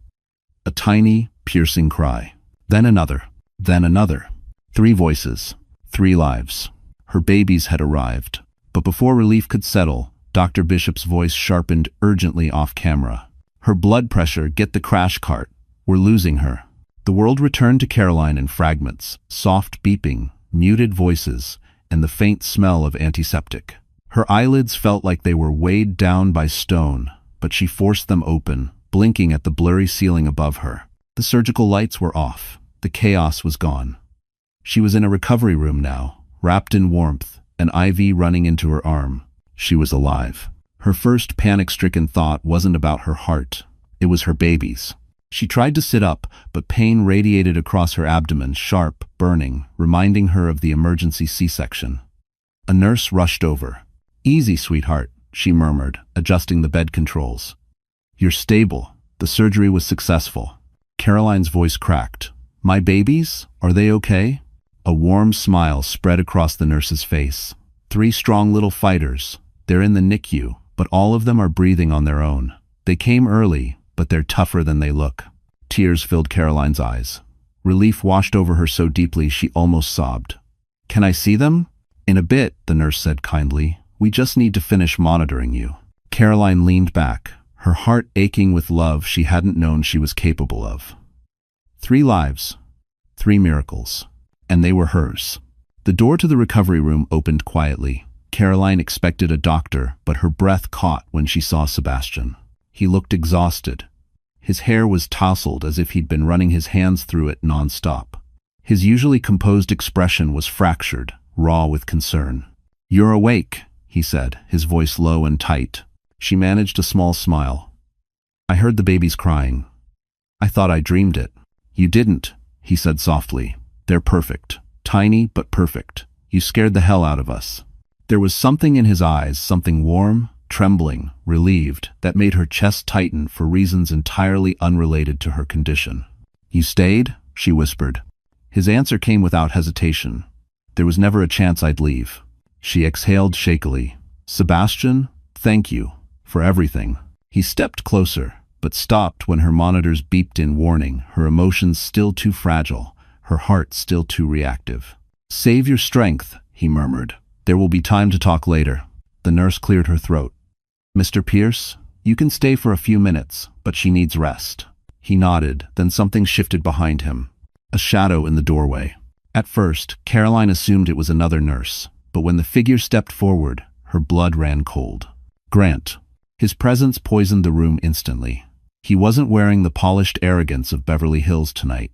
A tiny, piercing cry. Then another. Then another. 3 voices. 3 lives. Her babies had arrived. But before relief could settle, Dr. Bishop's voice sharpened urgently off camera. "Her blood pressure, get the crash cart. We're losing her." The world returned to Caroline in fragments, soft beeping, muted voices, and the faint smell of antiseptic. Her eyelids felt like they were weighed down by stone, but she forced them open, blinking at the blurry ceiling above her. The surgical lights were off. The chaos was gone. She was in a recovery room now, wrapped in warmth, an IV running into her arm. She was alive. Her first panic-stricken thought wasn't about her heart. It was her babies. She tried to sit up, but pain radiated across her abdomen, sharp, burning, reminding her of the emergency C-section. A nurse rushed over. "Easy, sweetheart," she murmured, adjusting the bed controls. "You're stable. The surgery was successful." Caroline's voice cracked. "My babies? Are they okay?" A warm smile spread across the nurse's face. 3 strong little fighters. They're in the NICU, but all of them are breathing on their own. They came early, but they're tougher than they look. Tears filled Caroline's eyes. Relief washed over her so deeply she almost sobbed. "Can I see them?" "In a bit," the nurse said kindly. "We just need to finish monitoring you." Caroline leaned back, her heart aching with love she hadn't known she was capable of. 3 lives, 3 miracles, and they were hers. The door to the recovery room opened quietly. Caroline expected a doctor, but her breath caught when she saw Sebastian. He looked exhausted. His hair was tousled as if he'd been running his hands through it nonstop. His usually composed expression was fractured, raw with concern. "You're awake," he said, his voice low and tight. She managed a small smile. "I heard the babies crying. I thought I dreamed it." "You didn't," he said softly. "They're perfect. Tiny, but perfect. You scared the hell out of us." There was something in his eyes, something warm, trembling, relieved, that made her chest tighten for reasons entirely unrelated to her condition. "You stayed?" she whispered. His answer came without hesitation. There was never a chance I'd leave. She exhaled shakily. Sebastian, thank you for everything. He stepped closer, but stopped when her monitors beeped in warning, her emotions still too fragile, her heart still too reactive. Save your strength, he murmured. There will be time to talk later. The nurse cleared her throat. Mr. Pierce, you can stay for a few minutes, but she needs rest. He nodded, then something shifted behind him. A shadow in the doorway. At first, Caroline assumed it was another nurse, but when the figure stepped forward, her blood ran cold. Grant. His presence poisoned the room instantly. He wasn't wearing the polished arrogance of Beverly Hills tonight.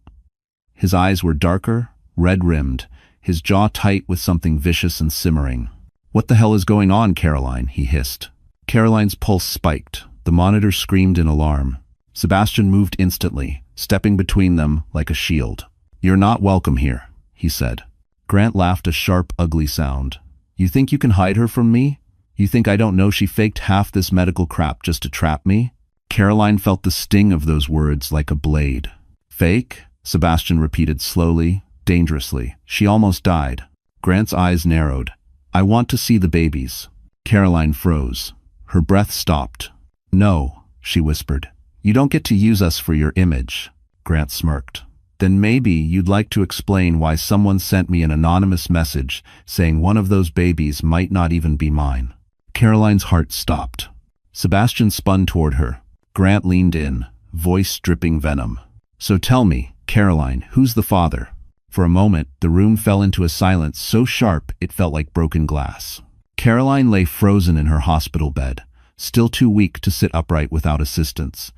His eyes were darker, red-rimmed, his jaw tight with something vicious and simmering. What the hell is going on, Caroline? He hissed. Caroline's pulse spiked. The monitor screamed in alarm. Sebastian moved instantly, stepping between them like a shield. You're not welcome here, he said. Grant laughed a sharp, ugly sound. You think you can hide her from me? You think I don't know she faked half this medical crap just to trap me? Caroline felt the sting of those words like a blade. Fake? Sebastian repeated slowly, dangerously. She almost died. Grant's eyes narrowed. I want to see the babies. Caroline froze. Her breath stopped. No, she whispered. You don't get to use us for your image. Grant smirked. Then maybe you'd like to explain why someone sent me an anonymous message saying one of those babies might not even be mine. Caroline's heart stopped. Sebastian spun toward her. Grant leaned in, voice dripping venom. So tell me, Caroline, who's the father? For a moment, the room fell into a silence so sharp it felt like broken glass. Caroline lay frozen in her hospital bed, still too weak to sit upright without assistance,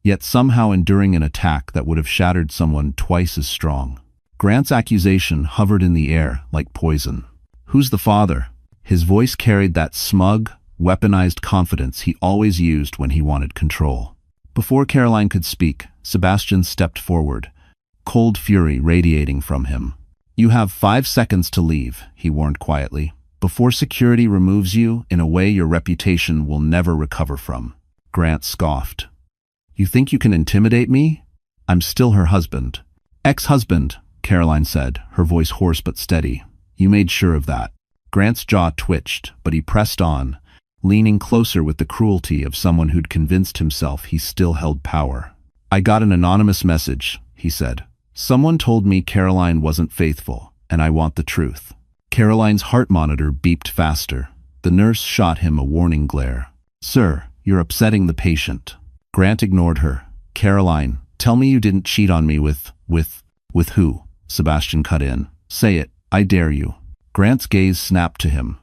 yet somehow enduring an attack that would have shattered someone twice as strong. Grant's accusation hovered in the air like poison. Who's the father? His voice carried that smug, weaponized confidence he always used when he wanted control. Before Caroline could speak, Sebastian stepped forward, cold fury radiating from him. You have 5 seconds to leave, he warned quietly, before security removes you in a way your reputation will never recover from. Grant scoffed. You think you can intimidate me? I'm still her husband. Ex-husband, Caroline said, her voice hoarse but steady. You made sure of that. Grant's jaw twitched, but he pressed on, leaning closer with the cruelty of someone who'd convinced himself he still held power. I got an anonymous message, he said. Someone told me Caroline wasn't faithful, and I want the truth. Caroline's heart monitor beeped faster. The nurse shot him a warning glare. Sir, you're upsetting the patient. Grant ignored her. Caroline, tell me you didn't cheat on me with who? Sebastian cut in. Say it, I dare you. Grant's gaze snapped to him.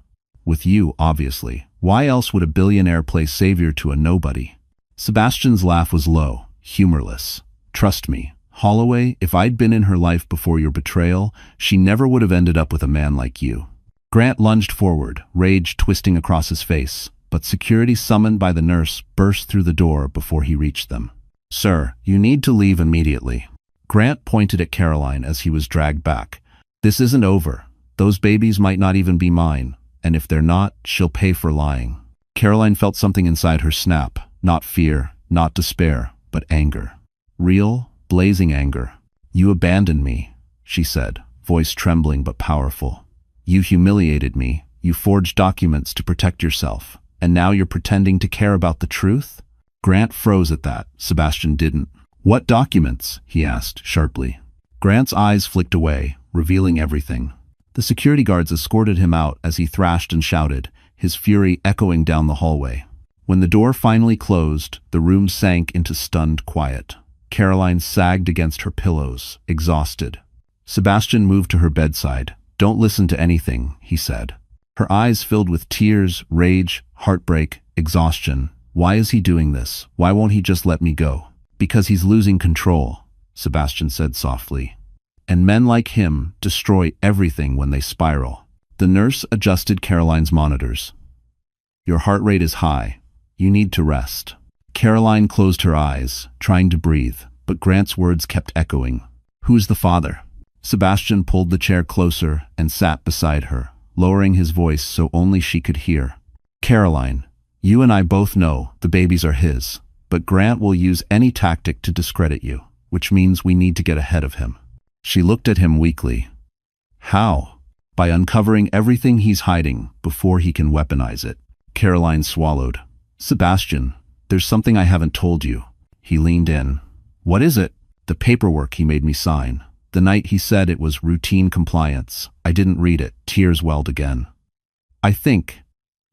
With you, obviously. Why else would a billionaire play savior to a nobody? Sebastian's laugh was low, humorless. Trust me, Holloway, if I'd been in her life before your betrayal, she never would have ended up with a man like you. Grant lunged forward, rage twisting across his face, but security summoned by the nurse burst through the door before he reached them. Sir, you need to leave immediately. Grant pointed at Caroline as he was dragged back. This isn't over. Those babies might not even be mine, and if they're not, she'll pay for lying. Caroline felt something inside her snap, not fear, not despair, but anger. Real, blazing anger. You abandoned me, she said, voice trembling but powerful. You humiliated me, you forged documents to protect yourself, and now you're pretending to care about the truth? Grant froze at that. Sebastian didn't. What documents? He asked, sharply. Grant's eyes flicked away, revealing everything. The security guards escorted him out as he thrashed and shouted, his fury echoing down the hallway. When the door finally closed, the room sank into stunned quiet. Caroline sagged against her pillows, exhausted. Sebastian moved to her bedside. Don't listen to anything, he said. Her eyes filled with tears, rage, heartbreak, exhaustion. Why is he doing this? Why won't he just let me go? Because he's losing control, Sebastian said softly. And men like him destroy everything when they spiral. The nurse adjusted Caroline's monitors. Your heart rate is high. You need to rest. Caroline closed her eyes, trying to breathe, but Grant's words kept echoing. Who's the father? Sebastian pulled the chair closer and sat beside her, lowering his voice so only she could hear. Caroline, you and I both know the babies are his, but Grant will use any tactic to discredit you, which means we need to get ahead of him. She looked at him weakly. How? By uncovering everything he's hiding before he can weaponize it. Caroline swallowed. Sebastian, there's something I haven't told you. He leaned in. What is it? The paperwork he made me sign. The night he said it was routine compliance. I didn't read it. Tears welled again. I think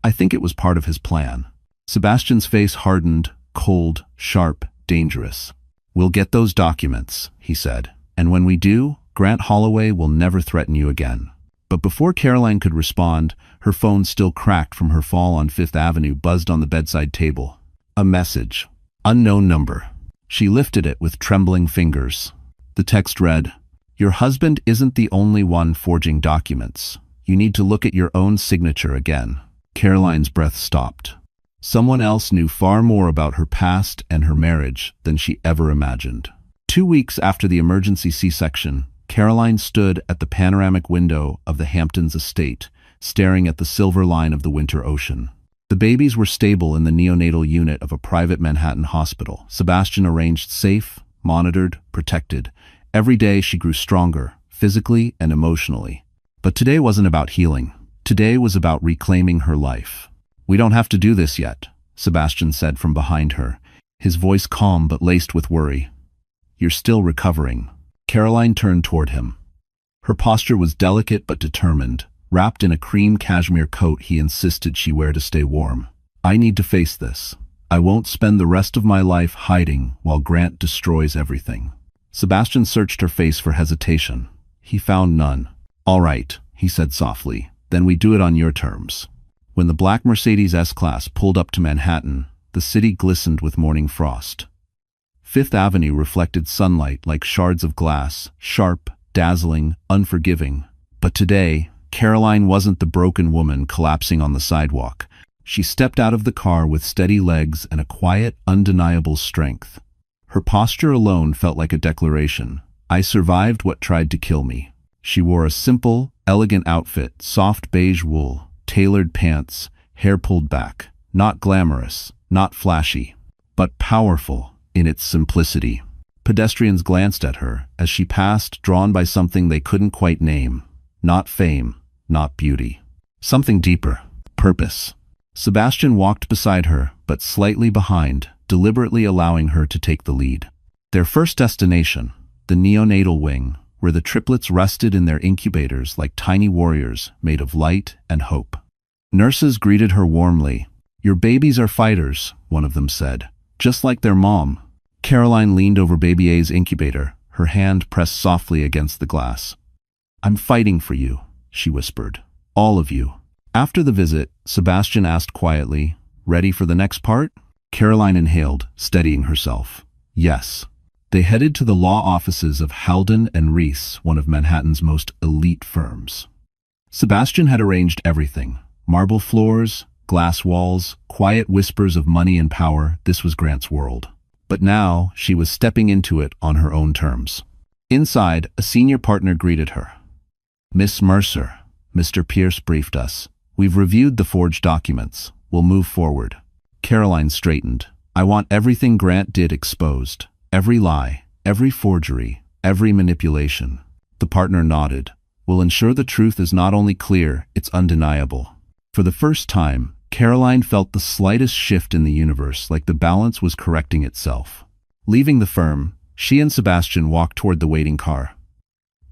it was part of his plan. Sebastian's face hardened, cold, sharp, dangerous. We'll get those documents, he said. And when we do, Grant Holloway will never threaten you again. But before Caroline could respond, her phone, still cracked from her fall on Fifth Avenue, buzzed on the bedside table. A message. Unknown number. She lifted it with trembling fingers. The text read, Your husband isn't the only one forging documents. You need to look at your own signature again. Caroline's breath stopped. Someone else knew far more about her past and her marriage than she ever imagined. 2 weeks after the emergency C-section, Caroline stood at the panoramic window of the Hamptons estate, staring at the silver line of the winter ocean. The babies were stable in the neonatal unit of a private Manhattan hospital. Sebastian arranged safe, monitored, protected. Every day she grew stronger, physically and emotionally. But today wasn't about healing. Today was about reclaiming her life. We don't have to do this yet, Sebastian said from behind her, his voice calm but laced with worry. You're still recovering. Caroline turned toward him. Her posture was delicate but determined. Wrapped in a cream cashmere coat he insisted she wear to stay warm. I need to face this. I won't spend the rest of my life hiding while Grant destroys everything. Sebastian searched her face for hesitation. He found none. All right, he said softly. Then we do it on your terms. When the black Mercedes S-Class pulled up to Manhattan, the city glistened with morning frost. Fifth Avenue reflected sunlight like shards of glass, sharp, dazzling, unforgiving. But today, Caroline wasn't the broken woman collapsing on the sidewalk. She stepped out of the car with steady legs and a quiet, undeniable strength. Her posture alone felt like a declaration. I survived what tried to kill me. She wore a simple, elegant outfit, soft beige wool, tailored pants, hair pulled back. Not glamorous, not flashy, but powerful in its simplicity. Pedestrians glanced at her as she passed, drawn by something they couldn't quite name. Not fame, not beauty. Something deeper. Purpose. Sebastian walked beside her, but slightly behind, deliberately allowing her to take the lead. Their first destination, the neonatal wing, where the triplets rested in their incubators like tiny warriors made of light and hope. Nurses greeted her warmly. Your babies are fighters, one of them said, just like their mom. Caroline leaned over baby A's incubator, her hand pressed softly against the glass. I'm fighting for you, she whispered. All of you. After the visit, Sebastian asked quietly, ready for the next part? Caroline inhaled, steadying herself. Yes. They headed to the law offices of Haldon and Reese, one of Manhattan's most elite firms. Sebastian had arranged everything. Marble floors, glass walls, quiet whispers of money and power. This was Grant's world. But now she was stepping into it on her own terms. Inside, a senior partner greeted her. Miss Mercer, Mr. Pierce briefed us. We've reviewed the forged documents. We'll move forward. Caroline straightened. I want everything Grant did exposed. Every lie, every forgery, every manipulation. The partner nodded. We'll ensure the truth is not only clear, it's undeniable. For the first time, Caroline felt the slightest shift in the universe, like the balance was correcting itself. Leaving the firm, she and Sebastian walked toward the waiting car.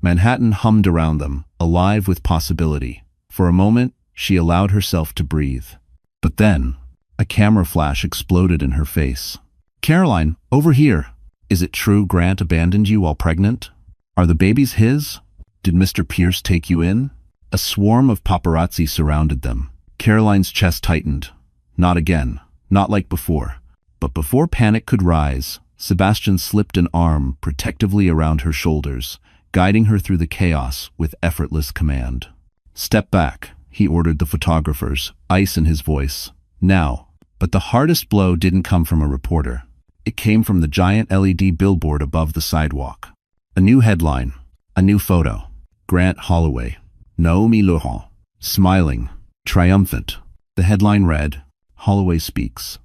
Manhattan hummed around them, alive with possibility. For a moment, she allowed herself to breathe. But then, a camera flash exploded in her face. Caroline, over here. Is it true Grant abandoned you while pregnant? Are the babies his? Did Mr. Pierce take you in? A swarm of paparazzi surrounded them. Caroline's chest tightened. Not again. Not like before. But before panic could rise, Sebastian slipped an arm protectively around her shoulders, guiding her through the chaos with effortless command. Step back, he ordered the photographers, ice in his voice. Now. But the hardest blow didn't come from a reporter. It came from the giant LED billboard above the sidewalk. A new headline. A new photo. Grant Holloway. Naomi Laurent. Smiling. Triumphant. The headline read, Holloway speaks.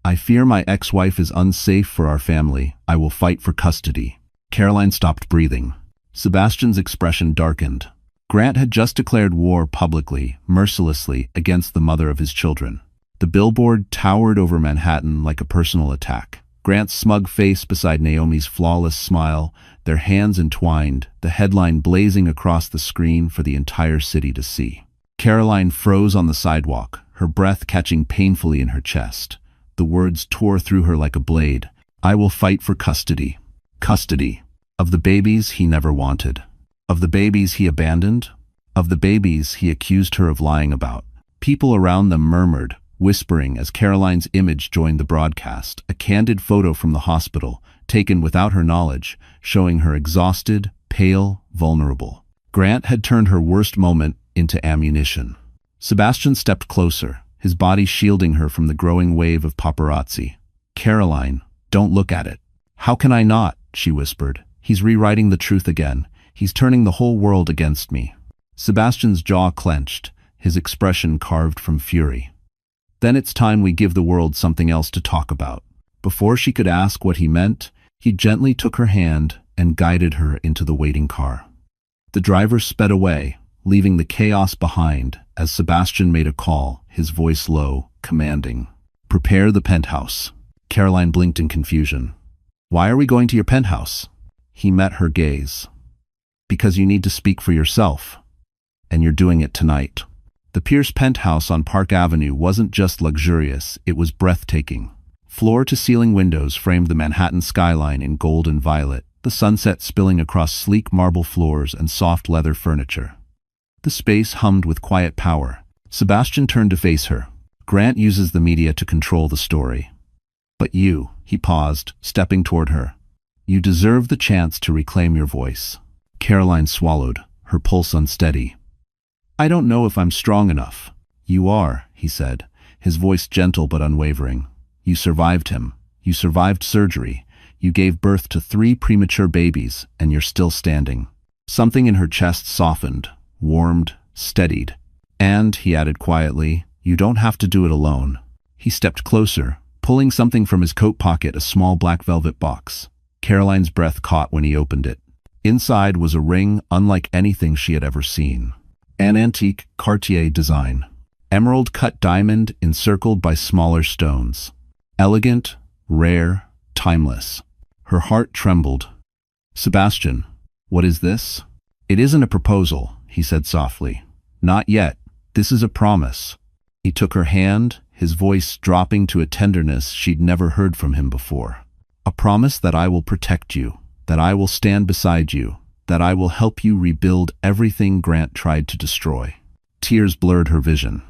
I fear my ex-wife is unsafe for our family. I will fight for custody. Caroline stopped breathing. Sebastian's expression darkened. Grant had just declared war publicly, mercilessly, against the mother of his children. The billboard towered over Manhattan like a personal attack. Grant's smug face beside Naomi's flawless smile, their hands entwined, the headline blazing across the screen for the entire city to see. Caroline froze on the sidewalk, her breath catching painfully in her chest. The words tore through her like a blade. "I will fight for custody." Custody. Of the babies he never wanted. Of the babies he abandoned. Of the babies he accused her of lying about. People around them murmured, whispering as Caroline's image joined the broadcast, a candid photo from the hospital, taken without her knowledge, showing her exhausted, pale, vulnerable. Grant had turned her worst moment into ammunition. Sebastian stepped closer, his body shielding her from the growing wave of paparazzi. "Caroline, don't look at it." "How can I not?" she whispered. "He's rewriting the truth again. He's turning the whole world against me." Sebastian's jaw clenched, his expression carved from fury. "Then it's time we give the world something else to talk about." Before she could ask what he meant, he gently took her hand and guided her into the waiting car. The driver sped away, leaving the chaos behind as Sebastian made a call, his voice low, commanding. "Prepare the penthouse." Caroline blinked in confusion. "Why are we going to your penthouse?" He met her gaze. "Because you need to speak for yourself. And you're doing it tonight." The Pierce penthouse on Park Avenue wasn't just luxurious, it was breathtaking. Floor-to-ceiling windows framed the Manhattan skyline in gold and violet, the sunset spilling across sleek marble floors and soft leather furniture. The space hummed with quiet power. Sebastian turned to face her. "Grant uses the media to control the story. But you," he paused, stepping toward her, "you deserve the chance to reclaim your voice." Caroline swallowed, her pulse unsteady. "I don't know if I'm strong enough." "You are," he said, his voice gentle but unwavering. "You survived him. You survived surgery. You gave birth to 3 premature babies, and you're still standing." Something in her chest softened, warmed, steadied. "And," he added quietly, "you don't have to do it alone." He stepped closer, pulling something from his coat pocket, a small black velvet box. Caroline's breath caught when he opened it. Inside was a ring unlike anything she had ever seen. An antique Cartier design. Emerald-cut diamond encircled by smaller stones. Elegant, rare, timeless. Her heart trembled. "Sebastian, what is this?" "It isn't a proposal," he said softly. "Not yet. This is a promise." He took her hand, his voice dropping to a tenderness she'd never heard from him before. "A promise that I will protect you, that I will stand beside you, that I will help you rebuild everything Grant tried to destroy." Tears blurred her vision.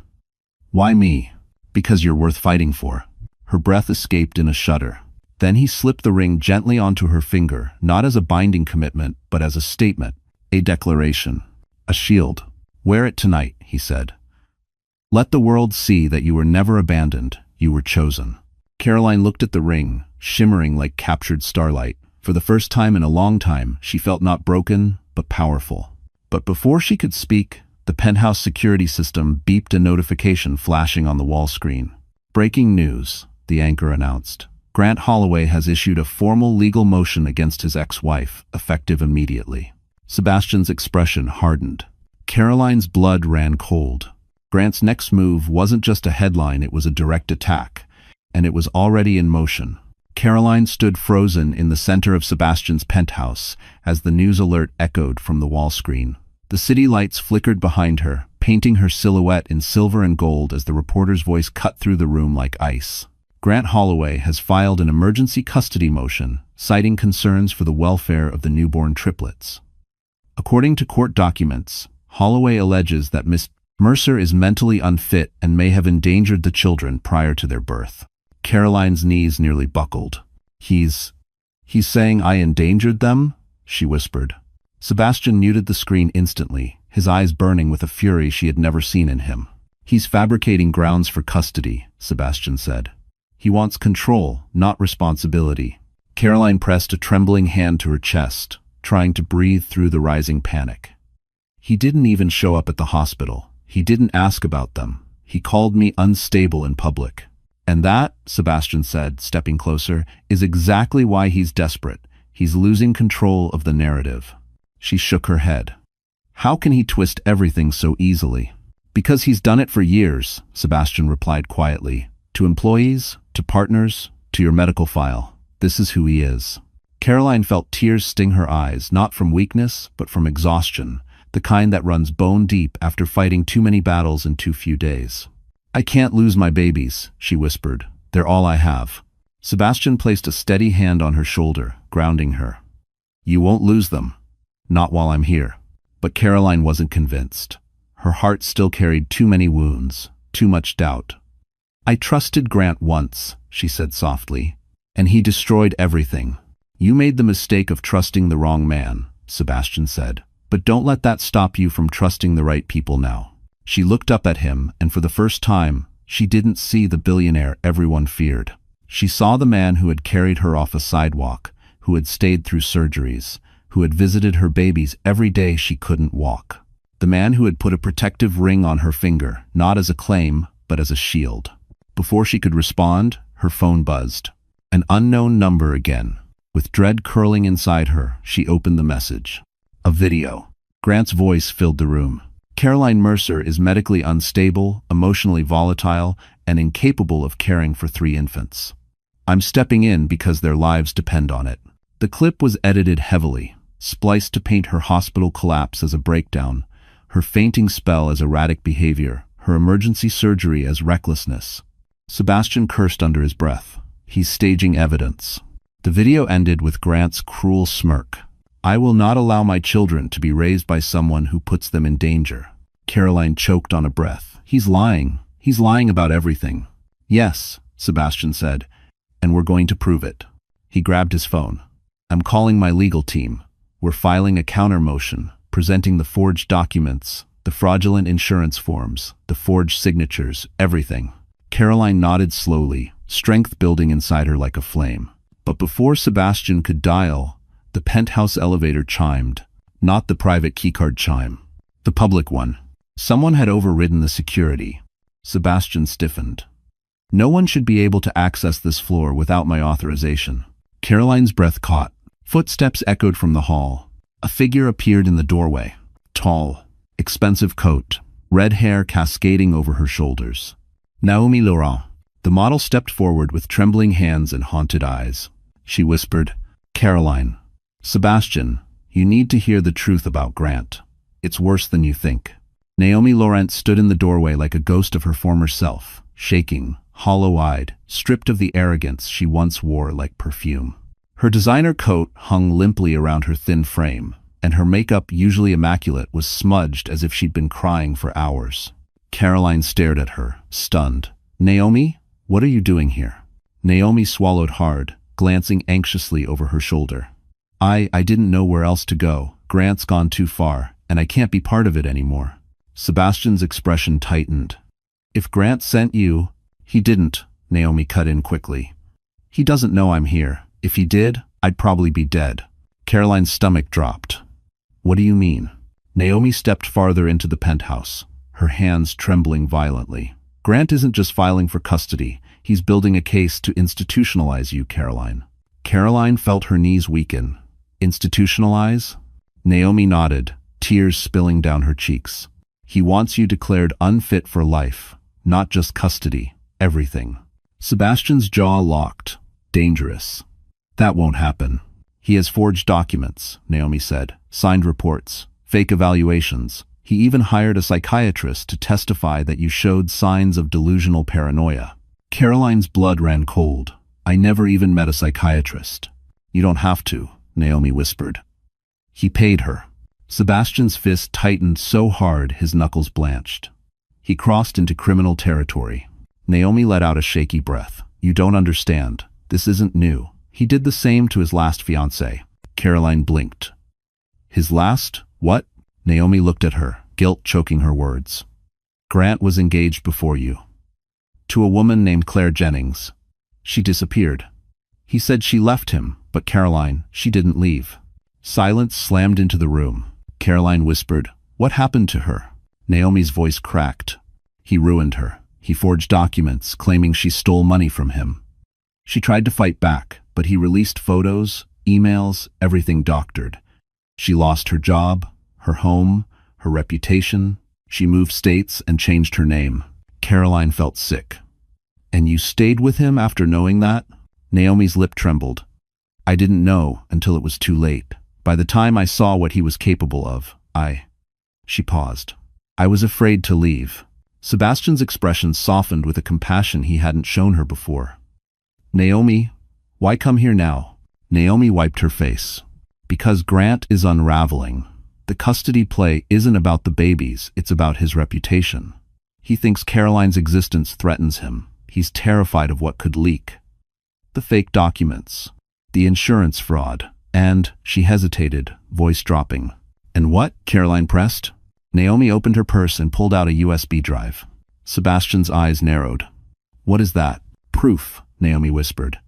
"Why me?" "Because you're worth fighting for." Her breath escaped in a shudder. Then he slipped the ring gently onto her finger, not as a binding commitment, but as a statement, a declaration, a shield. "Wear it tonight," he said. "Let the world see that you were never abandoned, you were chosen." Caroline looked at the ring, shimmering like captured starlight. For the first time in a long time, she felt not broken, but powerful. But before she could speak, the penthouse security system beeped a notification flashing on the wall screen. "Breaking news," the anchor announced. "Grant Holloway has issued a formal legal motion against his ex-wife, effective immediately." Sebastian's expression hardened. Caroline's blood ran cold. Grant's next move wasn't just a headline, it was a direct attack, and it was already in motion. Caroline stood frozen in the center of Sebastian's penthouse as the news alert echoed from the wall screen. The city lights flickered behind her, painting her silhouette in silver and gold as the reporter's voice cut through the room like ice. "Grant Holloway has filed an emergency custody motion, citing concerns for the welfare of the newborn triplets." According to court documents, Holloway alleges that Miss Mercer is mentally unfit and may have endangered the children prior to their birth. Caroline's knees nearly buckled. He's saying I endangered them?" she whispered. Sebastian muted the screen instantly, his eyes burning with a fury she had never seen in him. "He's fabricating grounds for custody," Sebastian said. "He wants control, not responsibility." Caroline pressed a trembling hand to her chest, trying to breathe through the rising panic. "He didn't even show up at the hospital. He didn't ask about them. He called me unstable in public. And that," Sebastian said, stepping closer, "is exactly why he's desperate. He's losing control of the narrative." She shook her head. How can he twist everything so easily? Because he's done it for years, Sebastian replied quietly. To employees, to partners, to your medical file. This is who he is. Caroline felt tears sting her eyes, not from weakness, but from exhaustion, the kind that runs bone deep after fighting too many battles in too few days. I can't lose my babies, she whispered. They're all I have. Sebastian placed a steady hand on her shoulder, grounding her. You won't lose them. Not while I'm here. But Caroline wasn't convinced. Her heart still carried too many wounds, too much doubt. I trusted Grant once, she said softly, and he destroyed everything. You made the mistake of trusting the wrong man, Sebastian said, but don't let that stop you from trusting the right people now. She looked up at him, and for the first time, she didn't see the billionaire everyone feared. She saw the man who had carried her off a sidewalk, who had stayed through surgeries, who had visited her babies every day she couldn't walk. The man who had put a protective ring on her finger, not as a claim, but as a shield. Before she could respond, her phone buzzed. An unknown number again. With dread curling inside her, she opened the message. A video. Grant's voice filled the room. Caroline Mercer is medically unstable, emotionally volatile, and incapable of caring for 3 infants. I'm stepping in because their lives depend on it. The clip was edited heavily, spliced to paint her hospital collapse as a breakdown, her fainting spell as erratic behavior, her emergency surgery as recklessness. Sebastian cursed under his breath. He's staging evidence. The video ended with Grant's cruel smirk. I will not allow my children to be raised by someone who puts them in danger. Caroline choked on a breath. He's lying. He's lying about everything. Yes, Sebastian said, and we're going to prove it. He grabbed his phone. I'm calling my legal team. We're filing a counter motion, presenting the forged documents, the fraudulent insurance forms, the forged signatures, everything. Caroline nodded slowly, strength building inside her like a flame. But before Sebastian could dial, the penthouse elevator chimed, not the private keycard chime, the public one. Someone had overridden the security. Sebastian stiffened. No one should be able to access this floor without my authorization. Caroline's breath caught. Footsteps echoed from the hall. A figure appeared in the doorway. Tall, expensive coat, red hair cascading over her shoulders. Naomi Laurent. The model stepped forward with trembling hands and haunted eyes. She whispered, Caroline. Sebastian, you need to hear the truth about Grant. It's worse than you think. Naomi Laurent stood in the doorway like a ghost of her former self, shaking, hollow-eyed, stripped of the arrogance she once wore like perfume. Her designer coat hung limply around her thin frame, and her makeup, usually immaculate, was smudged as if she'd been crying for hours. Caroline stared at her, stunned. Naomi, what are you doing here? Naomi swallowed hard, glancing anxiously over her shoulder. I didn't know where else to go. Grant's gone too far, and I can't be part of it anymore. Sebastian's expression tightened. If Grant sent you... He didn't, Naomi cut in quickly. He doesn't know I'm here. If he did, I'd probably be dead. Caroline's stomach dropped. What do you mean? Naomi stepped farther into the penthouse, her hands trembling violently. Grant isn't just filing for custody. He's building a case to institutionalize you, Caroline. Caroline felt her knees weaken. Institutionalize? Naomi nodded, tears spilling down her cheeks. He wants you declared unfit for life, not just custody, everything. Sebastian's jaw locked. Dangerous. That won't happen. He has forged documents, Naomi said, signed reports, fake evaluations. He even hired a psychiatrist to testify that you showed signs of delusional paranoia. Caroline's blood ran cold. I never even met a psychiatrist. You don't have to, Naomi whispered. He paid her. Sebastian's fist tightened so hard his knuckles blanched. He crossed into criminal territory. Naomi let out a shaky breath. You don't understand. This isn't new. He did the same to his last fiancée. Caroline blinked. His last? What? Naomi looked at her, guilt choking her words. Grant was engaged before you. To a woman named Claire Jennings. She disappeared. He said she left him, but Caroline, she didn't leave. Silence slammed into the room. Caroline whispered, What happened to her? Naomi's voice cracked. He ruined her. He forged documents, claiming she stole money from him. She tried to fight back, but he released photos, emails, everything doctored. She lost her job, her home, her reputation. She moved states and changed her name. Caroline felt sick. "And you stayed with him after knowing that?" Naomi's lip trembled. "I didn't know until it was too late. By the time I saw what he was capable of, She paused. "I was afraid to leave." Sebastian's expression softened with a compassion he hadn't shown her before. "Naomi, why come here now?" Naomi wiped her face. "Because Grant is unraveling. The custody play isn't about the babies, it's about his reputation. He thinks Caroline's existence threatens him. He's terrified of what could leak. The fake documents, the insurance fraud, and," she hesitated, voice dropping. "And what?" Caroline pressed. Naomi opened her purse and pulled out a USB drive. Sebastian's eyes narrowed. "What is that?" "Proof," Naomi whispered.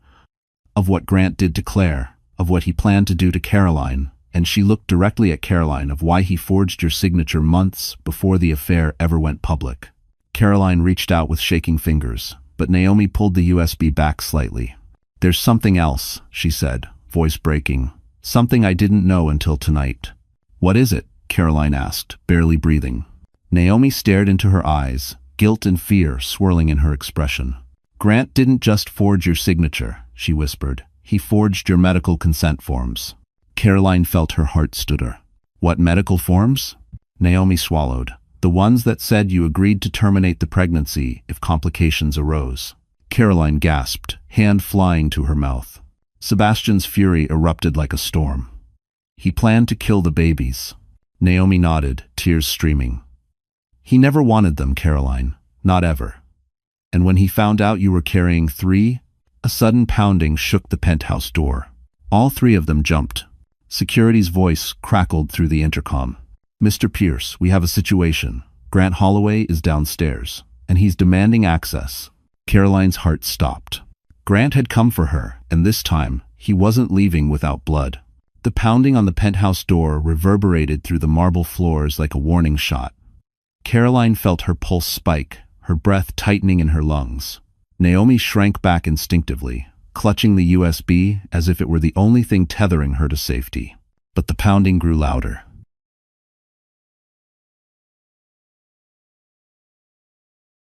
"Of what Grant did to Claire, of what he planned to do to Caroline," and she looked directly at Caroline, "of why he forged your signature months before the affair ever went public." Caroline reached out with shaking fingers, but Naomi pulled the USB back slightly. "There's something else," she said, voice breaking. "Something I didn't know until tonight." "What is it?" Caroline asked, barely breathing. Naomi stared into her eyes, guilt and fear swirling in her expression. "Grant didn't just forge your signature," she whispered. "He forged your medical consent forms." Caroline felt her heart stutter. "What medical forms?" Naomi swallowed. "The ones that said you agreed to terminate the pregnancy if complications arose." Caroline gasped, hand flying to her mouth. Sebastian's fury erupted like a storm. "He planned to kill the babies." Naomi nodded, tears streaming. "He never wanted them, Caroline. Not ever. And when he found out you were carrying 3, a sudden pounding shook the penthouse door. All 3 of them jumped. Security's voice crackled through the intercom. "Mr. Pierce, we have a situation. Grant Holloway is downstairs, and he's demanding access." Caroline's heart stopped. Grant had come for her, and this time, he wasn't leaving without blood. The pounding on the penthouse door reverberated through the marble floors like a warning shot. Caroline felt her pulse spike, her breath tightening in her lungs. Naomi shrank back instinctively, clutching the USB as if it were the only thing tethering her to safety. But the pounding grew louder.